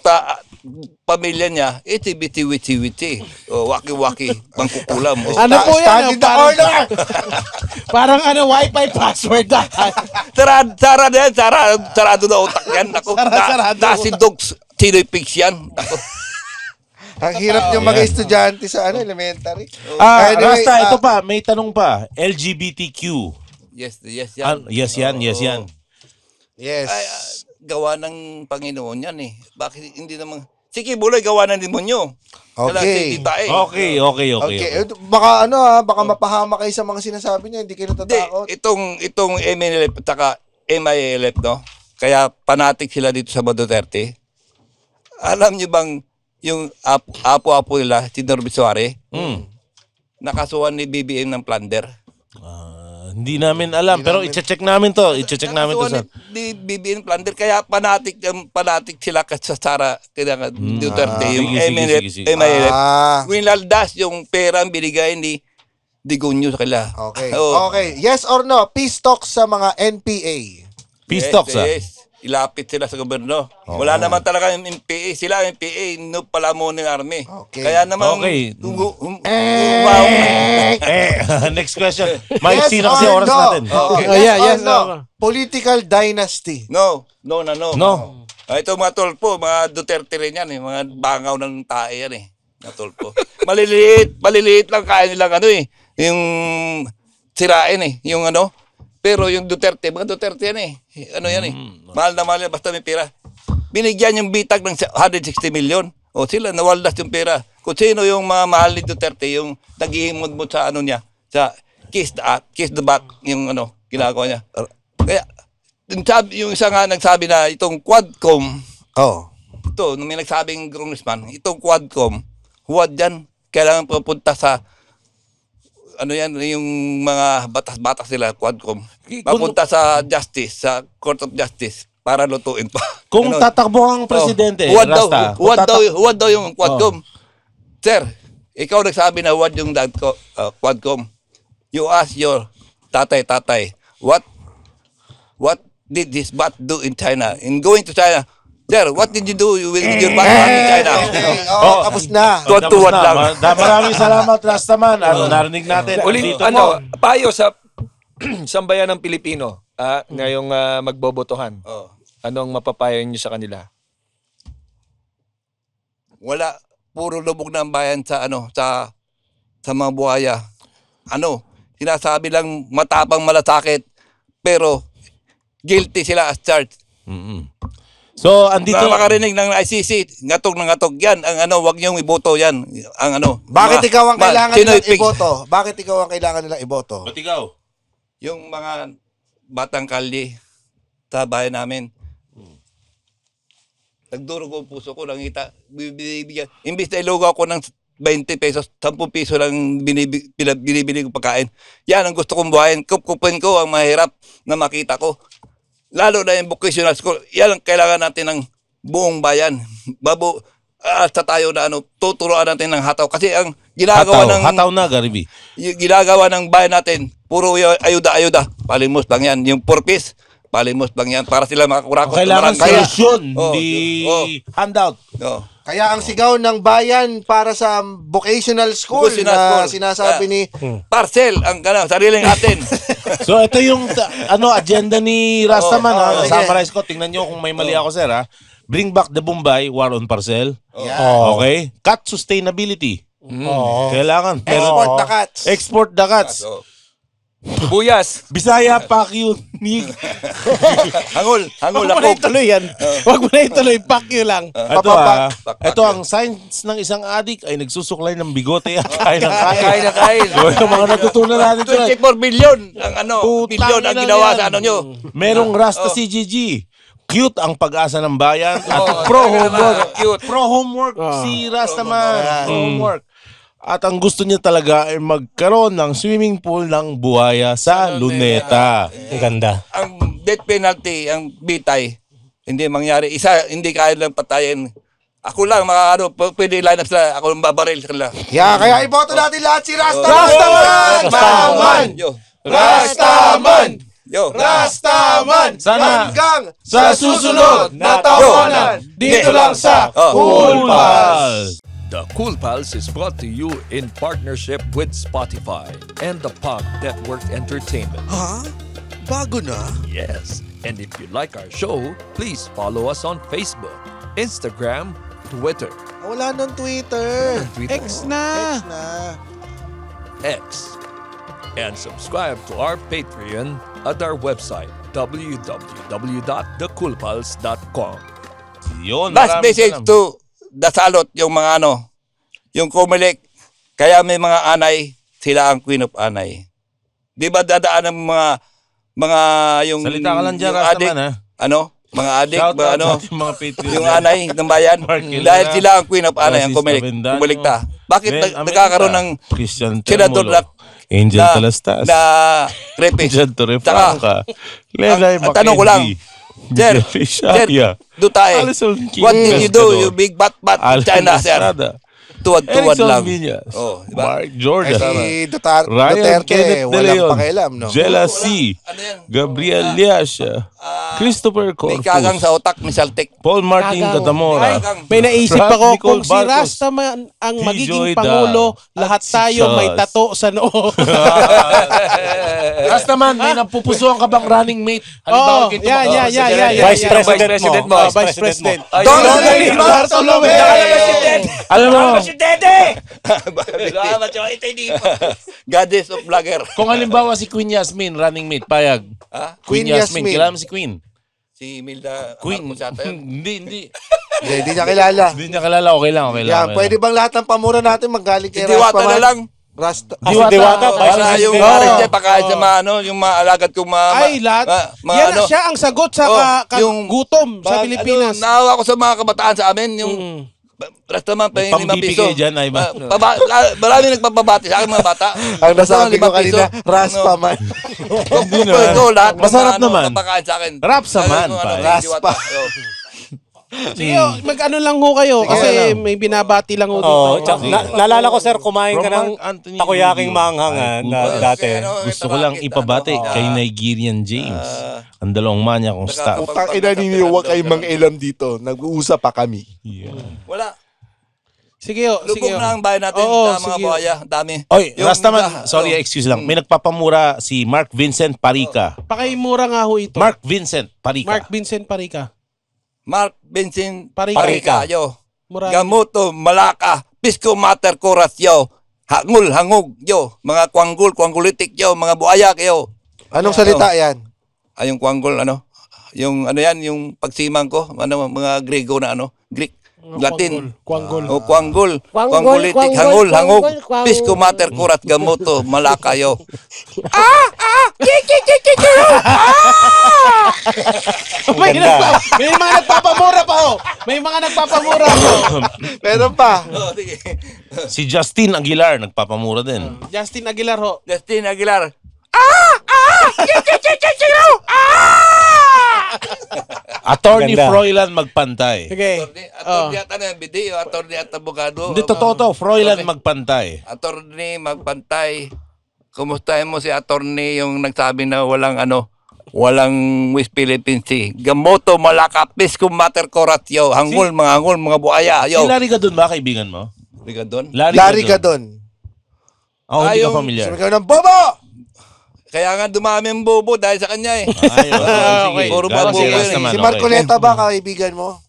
[SPEAKER 3] pamilya niya, itchy-bitchy. Waki-waki, pangkukulam.
[SPEAKER 2] Ano po yan?
[SPEAKER 1] Stand in the corner!
[SPEAKER 2] Parang Wi-Fi password.
[SPEAKER 3] Sarado na utak yan.
[SPEAKER 2] Sarado.
[SPEAKER 3] Nasindog, sino'y pigs yan.
[SPEAKER 1] Ang hirap yung mga estudyante sa elementary.
[SPEAKER 5] Anyway, Rasta, ito pa, may tanong pa. LGBTQ.
[SPEAKER 3] Yes yan.
[SPEAKER 5] Yes yan.
[SPEAKER 1] Yes.
[SPEAKER 3] Ay, gawa ng Panginoon yan eh. Bakit hindi naman... Sige, buloy, gawa ng demonyo.
[SPEAKER 1] Okay.
[SPEAKER 5] Okay.
[SPEAKER 1] Baka mapahama kayo sa mga sinasabi niya, hindi kayo natatakot.
[SPEAKER 3] Itong MNLF at MILF, no? Kaya panatik sila dito sa Duterte. Alam niyo bang yung apo-apo nila, si Norbit Suarez, nakasuhan ni BBM ng plunder.
[SPEAKER 5] Hindi namin alam, pero i-check namin to. I-check namin to sa...
[SPEAKER 3] Di BBM plunder, kaya panatik sila sa Sara Duterte, yung MILF. Winaldas yung pera ang binigay ni Digonyo sa kanila.
[SPEAKER 1] Okay. Okay. Yes or no? Peace talks sa mga NPA.
[SPEAKER 5] Peace talks,
[SPEAKER 3] Yes. Ilapit sila sa gobyerno. Wala naman talaga yung NPA. Sila yung NPA, no pala mo ng army.
[SPEAKER 1] Okay.
[SPEAKER 3] Kaya naman...
[SPEAKER 5] Okay. Next question. Mike,
[SPEAKER 1] Yes
[SPEAKER 5] sino kasi
[SPEAKER 1] or
[SPEAKER 5] oras
[SPEAKER 1] no?
[SPEAKER 5] natin?
[SPEAKER 1] Okay. Yes or no? Political dynasty.
[SPEAKER 3] No. Ito mga tolpo, mga Duterte rin yan. Mga bangaw ng tae yan mga tolpo. Maliliit lang kaya nilang yung sirain yung Pero yung Duterte, mga Duterte yan Mahal na mahal yan, basta may pera. Binigyan yung bitag ng 160 million. O sila, nawaldas yung pera. Kung sino yung mga mahal ni Duterte, yung naghihimod-mod sa niya, sa kiss the back, yung ginagawa niya. Kaya, yung isa nga nagsabi na itong Quadcom, ito, nung may nagsabing congressman, itong Quadcom, huwad yan, kailangan pupunta sa yung mga batas-batas nila, Quadcom. Mapunta sa Justice, sa Court of Justice, para lutuin pa.
[SPEAKER 5] Kung tatakbo ang presidente, Rasta.
[SPEAKER 3] Huwad daw yung Quadcom. Sir, ikaw nagsabi na huwad yung Quadcom. You ask your tatay, what did this bat do in China? In going to China, sir, what did you do with your bat in China?
[SPEAKER 1] Tapos na.
[SPEAKER 3] Tuwan lang.
[SPEAKER 5] Maraming salamat, Rastaman. Narinig natin.
[SPEAKER 4] Ulit, payo sa sambayan ng Pilipino ngayong magbobotohan. Anong mapapayo niyo sa kanila?
[SPEAKER 3] Wala, puro lubog ng bayan sa sa mga buhaya. Sinasabi lang matapang malasakit, pero guilty sila as charged.
[SPEAKER 5] So, andito...
[SPEAKER 3] Makarinig ng ICC, ngatog na ngatog yan. Wag niyong iboto yan.
[SPEAKER 1] Bakit ikaw ang kailangan nilang iboto? Bakit ikaw ang kailangan nilang iboto?
[SPEAKER 5] Ba't ikaw?
[SPEAKER 3] Yung mga batang kalye sa bayan namin. Nagdurog ang puso ko, langita. Bibigyan. Imbis na ilugaw ko ng 20 pesos, 10 piso lang binibili ko pagkain. Yan ang gusto kong buhayin. Kupkupin ko ang mahirap na makita ko. Lalo na yung vocational school. Yan ang kailangan natin ng buong bayan. Sa tayo na tuturuan natin ng hataw. Kasi ang ginagawa
[SPEAKER 5] hataw na, Gariby.
[SPEAKER 3] Yung ginagawa ng bayan natin, puro ayuda. Palimos lang yan. Yung purpose, palimos lang yan. Para sila makakurakot.
[SPEAKER 5] Kailangan solusyon, hindi handout.
[SPEAKER 1] Kaya ang sigaw ng bayan para sa vocational school na sinasabi ni...
[SPEAKER 3] Parcel, ang sariling atin.
[SPEAKER 5] So ito yung agenda ni Rastaman. Summarize ko, tingnan nyo kung may mali ako, sir. Bring back the Bombay, war on parcel. Okay? Cut sustainability. Kailangan.
[SPEAKER 1] Export the cuts.
[SPEAKER 5] Export the cuts.
[SPEAKER 4] Buyas.
[SPEAKER 5] Bisaya, Pacquiao, Nig.
[SPEAKER 3] Hangul
[SPEAKER 2] Huwag mo na
[SPEAKER 3] ako.
[SPEAKER 2] ituloy yan. Huwag mo na ituloy. Pakyo lang.
[SPEAKER 5] Ito ang signs ng isang adik ay nagsusuklay ng bigote. Kain ng kain.
[SPEAKER 4] Kain na kain.
[SPEAKER 5] Yung mga natutunan natin dyan.
[SPEAKER 3] 24 billion ang billion ang
[SPEAKER 5] Putang
[SPEAKER 3] ginawa
[SPEAKER 5] ina
[SPEAKER 3] sa
[SPEAKER 5] yan.
[SPEAKER 3] ano nyo.
[SPEAKER 5] Merong Rasta CGG. Cute ang pag-asa ng bayan. At pro-homework.
[SPEAKER 4] Cute.
[SPEAKER 5] Pro-homework si Rastaman. Pro-homework. At ang gusto niya talaga ay magkaroon ng swimming pool ng buhaya sa Luneta.
[SPEAKER 7] Ang ganda.
[SPEAKER 3] Ang death penalty, ang bitay, hindi mangyari. Isa, hindi kaya lang patayin. Ako lang, pwede line up sila. Ako lang babaril sa kanila.
[SPEAKER 1] Kaya iboto natin lahat si Rastaman! Rastaman!
[SPEAKER 3] Yo.
[SPEAKER 1] Rastaman!
[SPEAKER 3] Yo.
[SPEAKER 1] Rastaman!
[SPEAKER 5] Sana
[SPEAKER 1] Hanggang
[SPEAKER 5] sa susunod
[SPEAKER 1] na tawanan
[SPEAKER 2] Dito lang sa
[SPEAKER 5] Cool Pals!
[SPEAKER 9] The Cool Pals is brought to you in partnership with Spotify and the Pop Network Entertainment.
[SPEAKER 1] Ha? Bago na?
[SPEAKER 9] Yes, and if you like our show, please follow us on Facebook, Instagram, Twitter,
[SPEAKER 1] Wala nang Twitter.
[SPEAKER 2] X na.
[SPEAKER 1] Na.
[SPEAKER 9] X, and subscribe to our Patreon at our website www.thecoolpals.com.
[SPEAKER 5] Yun,
[SPEAKER 3] Last
[SPEAKER 5] maraming
[SPEAKER 3] message
[SPEAKER 5] salamat.
[SPEAKER 3] to Dasalot, yung mga yung Comelec. Kaya may mga anay, sila ang Queen of Anay. Di ba dadaan ng mga yung
[SPEAKER 5] Salita ka lang dyan,
[SPEAKER 3] yung adik,
[SPEAKER 5] Rastaman, ha?
[SPEAKER 3] Mga adik,
[SPEAKER 5] Shout out sa
[SPEAKER 3] ano,
[SPEAKER 5] ating mga Patreon.
[SPEAKER 3] yung anay ng bayan.
[SPEAKER 5] Mark Hilera,
[SPEAKER 3] Dahil sila ang Queen of Anay, ang
[SPEAKER 5] Francis
[SPEAKER 3] Comelec.
[SPEAKER 5] Cavendano,
[SPEAKER 3] Kumalikta. Bakit
[SPEAKER 5] Ben Amenita,
[SPEAKER 3] nagkakaroon ng
[SPEAKER 5] Christian
[SPEAKER 3] senador
[SPEAKER 5] Temulo, Angel Talastas,
[SPEAKER 3] na repes?
[SPEAKER 5] Jan Torrefranca, Lenay
[SPEAKER 3] ang tanong ko lang, Sir,
[SPEAKER 5] Fisharia,
[SPEAKER 3] do tayo.
[SPEAKER 5] Alison King,
[SPEAKER 3] What did you do,
[SPEAKER 5] Pescador,
[SPEAKER 3] you big bat
[SPEAKER 5] Alan
[SPEAKER 3] China, sir?
[SPEAKER 5] Estrada,
[SPEAKER 3] Tuwad-tuwad
[SPEAKER 5] Erickson
[SPEAKER 3] lang.
[SPEAKER 5] Villas,
[SPEAKER 3] Oh, diba?
[SPEAKER 5] Mark Jordan,
[SPEAKER 1] Si
[SPEAKER 5] Ryan
[SPEAKER 1] Duterte,
[SPEAKER 5] Kenneth De
[SPEAKER 1] walang
[SPEAKER 5] Leon,
[SPEAKER 1] pakialam, no?
[SPEAKER 5] Jella C,
[SPEAKER 3] Ano yan?
[SPEAKER 5] Gabriel Liasha, Christopher
[SPEAKER 3] May kagang
[SPEAKER 5] Corpus,
[SPEAKER 3] sa otak, may saltik.
[SPEAKER 5] Paul Martin Catamora,
[SPEAKER 2] May naisip
[SPEAKER 5] Ralph
[SPEAKER 2] ako
[SPEAKER 5] Nicole
[SPEAKER 2] kung si
[SPEAKER 5] Barcos,
[SPEAKER 2] Rastaman ang
[SPEAKER 5] T.
[SPEAKER 2] magiging
[SPEAKER 5] Joy
[SPEAKER 2] pangulo,
[SPEAKER 5] Dal,
[SPEAKER 2] lahat
[SPEAKER 5] at si
[SPEAKER 2] tayo may
[SPEAKER 5] Chaz.
[SPEAKER 2] tato sa noo.
[SPEAKER 5] Rastaman, may napupusuan ka bang running mate?
[SPEAKER 2] Oo, yeah.
[SPEAKER 7] Vice President mo.
[SPEAKER 2] Vice President.
[SPEAKER 1] Donald
[SPEAKER 2] Bartolome!
[SPEAKER 5] Alam mo,
[SPEAKER 3] Goddess of Vlogger.
[SPEAKER 5] kung halimbawa si Queen Yasmin, running mate, payag. Queen Yasmin,
[SPEAKER 1] Yasmin.
[SPEAKER 5] kilala mo si Queen?
[SPEAKER 3] Si Milda
[SPEAKER 5] Queen.
[SPEAKER 3] Arcosata yun.
[SPEAKER 5] Hindi.
[SPEAKER 1] Hindi niya kilala.
[SPEAKER 5] Hindi niya kilala, okay lang.
[SPEAKER 1] Yan, pwede bang lahat ng pamura natin magaling
[SPEAKER 3] Si
[SPEAKER 1] kay
[SPEAKER 3] Diwata na
[SPEAKER 1] Rastaman?
[SPEAKER 3] lang.
[SPEAKER 7] Diwata, Vice
[SPEAKER 3] Para yung
[SPEAKER 7] President.
[SPEAKER 3] pares niya, pakain sa mga yung mga alagad kong mga...
[SPEAKER 2] Ay, lahat.
[SPEAKER 3] mga
[SPEAKER 2] Yan siya ang sagot sa gutom sa Pilipinas.
[SPEAKER 3] Naawa ko sa mga kabataan sa amin, yung... Rastaman pa yung 5 piso.
[SPEAKER 5] Pambibigay dyan, ay ba?
[SPEAKER 3] Marami nagpapabati sa akin mga bata.
[SPEAKER 1] Ang nasabi ko
[SPEAKER 3] 5 piso.
[SPEAKER 1] kanina, Raspaman.
[SPEAKER 5] Hindi naman.
[SPEAKER 3] Ito, lahat ng
[SPEAKER 5] Masarap
[SPEAKER 3] mga
[SPEAKER 5] naman.
[SPEAKER 3] papakain sa akin.
[SPEAKER 5] Rapsaman, pa.
[SPEAKER 1] Raspa.
[SPEAKER 2] Sige, mag-ano lang ho kayo kasi may binabati lang ho
[SPEAKER 7] Oh,
[SPEAKER 2] dito.
[SPEAKER 7] naalala ko sir, kumain ka ng
[SPEAKER 5] From Mark Anthony
[SPEAKER 7] takoyaking
[SPEAKER 5] Rubio.
[SPEAKER 7] maanghangan
[SPEAKER 5] Ay,
[SPEAKER 7] na
[SPEAKER 5] kung
[SPEAKER 7] dati.
[SPEAKER 5] Gusto ko lang ipabati kay Nigerian James. Ang dalawang manya kong staff.
[SPEAKER 1] Utang ina ninyo, huwag kayong mang-ilam dito. Nag-uusap pa kami.
[SPEAKER 3] Wala.
[SPEAKER 2] Sige ho, sige
[SPEAKER 3] Lubog
[SPEAKER 2] ho.
[SPEAKER 3] na ang bayan natin
[SPEAKER 2] Oo,
[SPEAKER 3] sa mga
[SPEAKER 2] sige.
[SPEAKER 3] buhaya. Ang dami.
[SPEAKER 5] Oy,
[SPEAKER 3] Yung-
[SPEAKER 5] Rastaman, sorry, excuse lang. May nagpapamura si Mark Vincent Parica.
[SPEAKER 2] Pakimura nga ho ito.
[SPEAKER 5] Mark Vincent Parica.
[SPEAKER 2] Mark Vincent Parica.
[SPEAKER 3] Mark Vincent
[SPEAKER 2] Parica.
[SPEAKER 3] yo.
[SPEAKER 2] Mura.
[SPEAKER 3] Gamuto, Malaka, Pisco Mater Coras yo. Hangul, hangog yo. Mga kwanggulitik yo. Mga buhaya yo.
[SPEAKER 1] Anong salita yan?
[SPEAKER 3] Ay, yung kwanggol, yung ano yan, yung pagsimang ko, mga Grego na Greek, Latin.
[SPEAKER 2] Kwanggol.
[SPEAKER 3] O kwanggol,
[SPEAKER 8] Kwanggol,
[SPEAKER 3] kwanggulitik,
[SPEAKER 8] kwanggol,
[SPEAKER 3] hangul, hangog,
[SPEAKER 8] kwanggol,
[SPEAKER 3] Pisco Mater Coras Gamuto, Malaka yo.
[SPEAKER 2] May mga nagpapamura pa ho. May mga nagpapamura ho.
[SPEAKER 1] Meron pa.
[SPEAKER 3] Oh, sige.
[SPEAKER 5] Si Justin Aguilar, nagpapamura din.
[SPEAKER 2] Justin Aguilar ho.
[SPEAKER 3] Justin Aguilar.
[SPEAKER 5] Attorney
[SPEAKER 7] Ganda.
[SPEAKER 5] Froilan Magpantay.
[SPEAKER 2] Sige.
[SPEAKER 3] Attorney at BD, attorney at abogado.
[SPEAKER 5] Hindi, totoo to. Froilan Magpantay.
[SPEAKER 3] Attorney Magpantay. Kumustahin mo si attorney yung nagsabi na walang West Philippine Sea. Gamoto, Malaka, Pisco Mater Coras yo. Hangul, mga buhaya yo.
[SPEAKER 5] Si Larry Gadon ba, kaibigan mo?
[SPEAKER 3] Rigadon.
[SPEAKER 1] Larry Gadon.
[SPEAKER 5] Ako, hindi ka
[SPEAKER 3] Ayong-
[SPEAKER 5] familiar.
[SPEAKER 1] Sumigaw ng bobo!
[SPEAKER 3] Kaya nga dumami ang bobo dahil sa kanya eh.
[SPEAKER 5] Ayun. Sige.
[SPEAKER 3] Puro
[SPEAKER 5] Lalo
[SPEAKER 3] baboy
[SPEAKER 5] si
[SPEAKER 3] yun.
[SPEAKER 5] Rastaman,
[SPEAKER 1] Si
[SPEAKER 5] okay.
[SPEAKER 1] Marcoleta ba, kaibigan mo?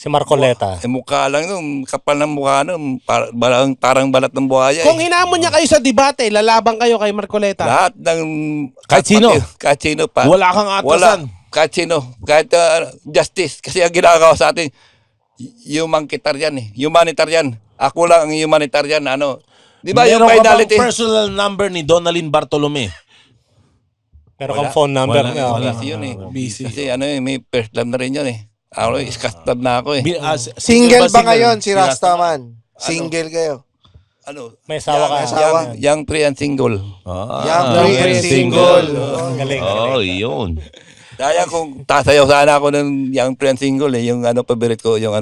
[SPEAKER 7] Si Marcoleta.
[SPEAKER 3] Mukha lang nun, kapal ng mukha nun, parang balat ng buhaya.
[SPEAKER 2] Kung hinamon niya kayo sa debate, lalaban kayo kay Marcoleta.
[SPEAKER 3] Lahat ng...
[SPEAKER 5] Kahit sino?
[SPEAKER 3] Kahit sino pa.
[SPEAKER 5] Wala kang atasan.
[SPEAKER 3] Kahit sino. Kahit justice. Kasi ang ginagawa sa atin, humanitarian eh. Humanitarian. Ako lang ang humanitarian. Di ba yung
[SPEAKER 5] Meron
[SPEAKER 3] finality?
[SPEAKER 5] ka bang personal number ni Donalyn Bartolome?
[SPEAKER 7] Pero kang phone number niya.
[SPEAKER 3] Busy yun eh. Busy. Kasi may first love na rin yun eh. Ako, iskastab na ako eh.
[SPEAKER 1] Single ba ngayon si Rastaman? Single kayo?
[SPEAKER 7] May asawa ka.
[SPEAKER 3] Young free and single.
[SPEAKER 1] Young free and single.
[SPEAKER 7] Galing.
[SPEAKER 5] Yun.
[SPEAKER 3] Kaya kung tasayaw sana ako ng young free and single eh. Yung paborito ko, yung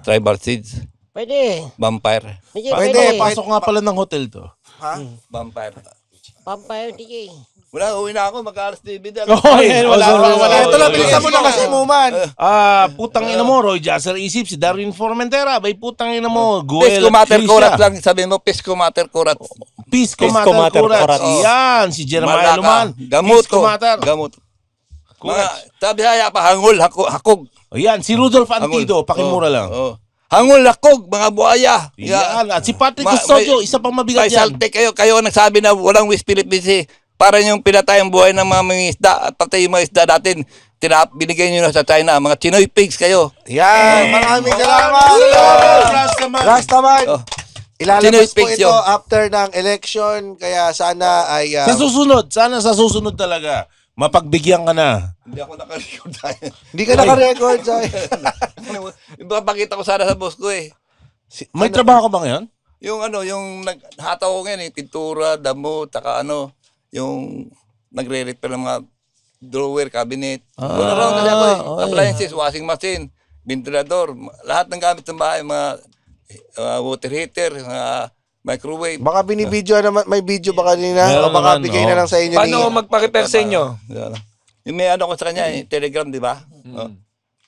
[SPEAKER 3] Tribal Seeds.
[SPEAKER 8] Pwede.
[SPEAKER 3] Vampire.
[SPEAKER 8] Pwede.
[SPEAKER 5] Pasok nga pala ng hotel to.
[SPEAKER 1] Ha?
[SPEAKER 3] Vampire.
[SPEAKER 8] Vampire, DJ.
[SPEAKER 3] Wala, uwi na ako. Mag-alas TV dahil.
[SPEAKER 2] Wala.
[SPEAKER 1] Ito lang, bilisan mo na kasi Muman.
[SPEAKER 5] Putang ina mo, Roy Jasser Isip, si Darwin Formentera, bay putang ina mo,
[SPEAKER 3] Pisco Mater Kurat lang. Sabihin mo, Pisco Mater Kurat.
[SPEAKER 5] Pisco Mater Kurat. Yan, si Jeremiah Luman.
[SPEAKER 3] Gamot
[SPEAKER 5] Pisco
[SPEAKER 3] ko.
[SPEAKER 5] Mater.
[SPEAKER 3] Gamot. Mga, sabi haya pa, hangul, hakog.
[SPEAKER 5] Yan, si Rudolph Antido, pakimura lang.
[SPEAKER 3] Hangul, hakog, mga buhaya.
[SPEAKER 5] Yan, at si Patrick Custodio, isa pang mabigat
[SPEAKER 3] may
[SPEAKER 5] yan.
[SPEAKER 3] salte kayo ang nagsabi na walang West Philippines para yung pinatay ang buhay ng mga isda at pati yung mga isda natin binigay nyo na sa China, mga Chinoy pigs kayo.
[SPEAKER 1] Yan, maraming salamat. Rastaman. Ilalabas po ito after ng election, kaya sana ay...
[SPEAKER 5] sa susunod talaga, mapagbigyan ka na.
[SPEAKER 3] Hindi ako naka-record.
[SPEAKER 1] Hindi ka naka-record, Jai.
[SPEAKER 3] Pakita ko sana sa boss ko eh.
[SPEAKER 5] May trabaho ka ba ngayon?
[SPEAKER 3] Yung naghataw ko ngayon pintura, damo, taka yung nagre-repair ng mga drawer, cabinet. Wala raw kasi ako appliances, washing machine, ventilador, lahat ng gamit ng bahay, mga water heater, mga microwave.
[SPEAKER 1] Baka binibidyo naman, may video ba kanina? O baka bigay na lang sa inyo.
[SPEAKER 4] Paano magpa-repair sa inyo?
[SPEAKER 3] Yung may ko sa kanya, Telegram, di ba?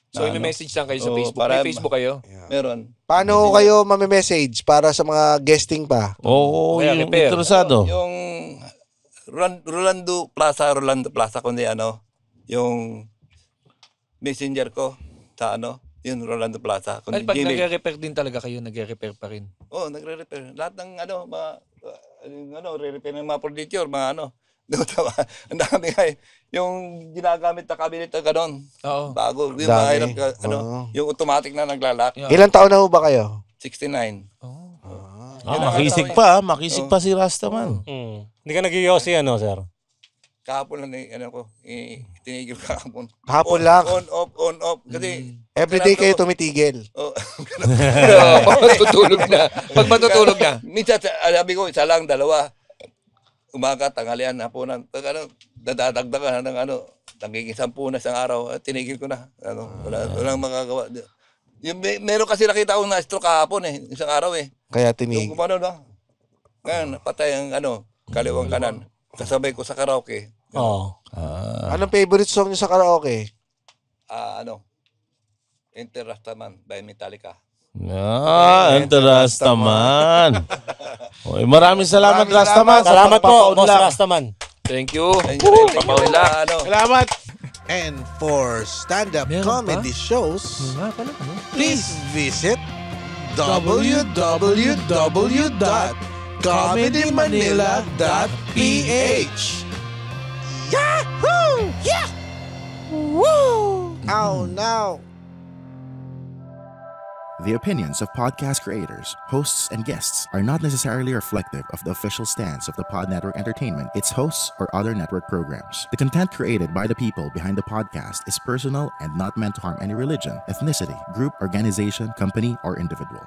[SPEAKER 4] So, i-message lang kayo sa Facebook. May Facebook kayo?
[SPEAKER 3] Meron.
[SPEAKER 1] Paano kayo message para sa mga guesting pa?
[SPEAKER 5] Oo, yung interesado.
[SPEAKER 3] Yung Rolando Plaza, kundi yung messenger ko sa yung Rolando Plaza.
[SPEAKER 4] Ay, pag nagre-repair din talaga kayo, nagre-repair pa rin?
[SPEAKER 3] Oo, nagre-repair. Lahat ng re-repair ng mga furniture, mga ang dami yung ginagamit na cabinet na gano'n. Bago. Yung mahirap yung automatic na naglalak.
[SPEAKER 1] Ilang taon na ho ba kayo?
[SPEAKER 3] 69.
[SPEAKER 5] Makisig pa si Rastaman.
[SPEAKER 7] Hindi ka nag-iossi sir?
[SPEAKER 3] Kahapon lang tinigil kahapon.
[SPEAKER 1] Kahapon lang?
[SPEAKER 3] On off. Kasi
[SPEAKER 1] everyday kayo tumitigil?
[SPEAKER 4] Pag matutulog na.
[SPEAKER 3] Minsan, sabi ko, isa lang, dalawa. Umaga, tanghalian, hapunan. Dadadagdagan ng nagiging 10 na isang araw. Tinigil ko na. Walang magagawa. Meron kasi nakita ko na stroke kahapon isang araw
[SPEAKER 1] Kaya tinigil.
[SPEAKER 3] Yung kumano na. Ngayon, patay ang kaliwang kanan. Kasabay ko sa karaoke.
[SPEAKER 1] Anong favorite song niyo sa karaoke?
[SPEAKER 3] Enter Rastaman by Metallica.
[SPEAKER 5] Enter Rastaman. Maraming salamat, Rastaman.
[SPEAKER 7] Salamat po, Boss Rastaman.
[SPEAKER 4] Thank you.
[SPEAKER 3] Papawila.
[SPEAKER 2] Salamat.
[SPEAKER 1] And for stand-up comedy shows, please visit www.comedymanila.ph. Yahoo! Yeah! Woo! Oh, no!
[SPEAKER 6] The opinions of podcast creators, hosts, and guests are not necessarily reflective of the official stance of the Pod Network Entertainment, its hosts, or other network programs. The content created by the people behind the podcast is personal and not meant to harm any religion, ethnicity, group, organization, company, or individual.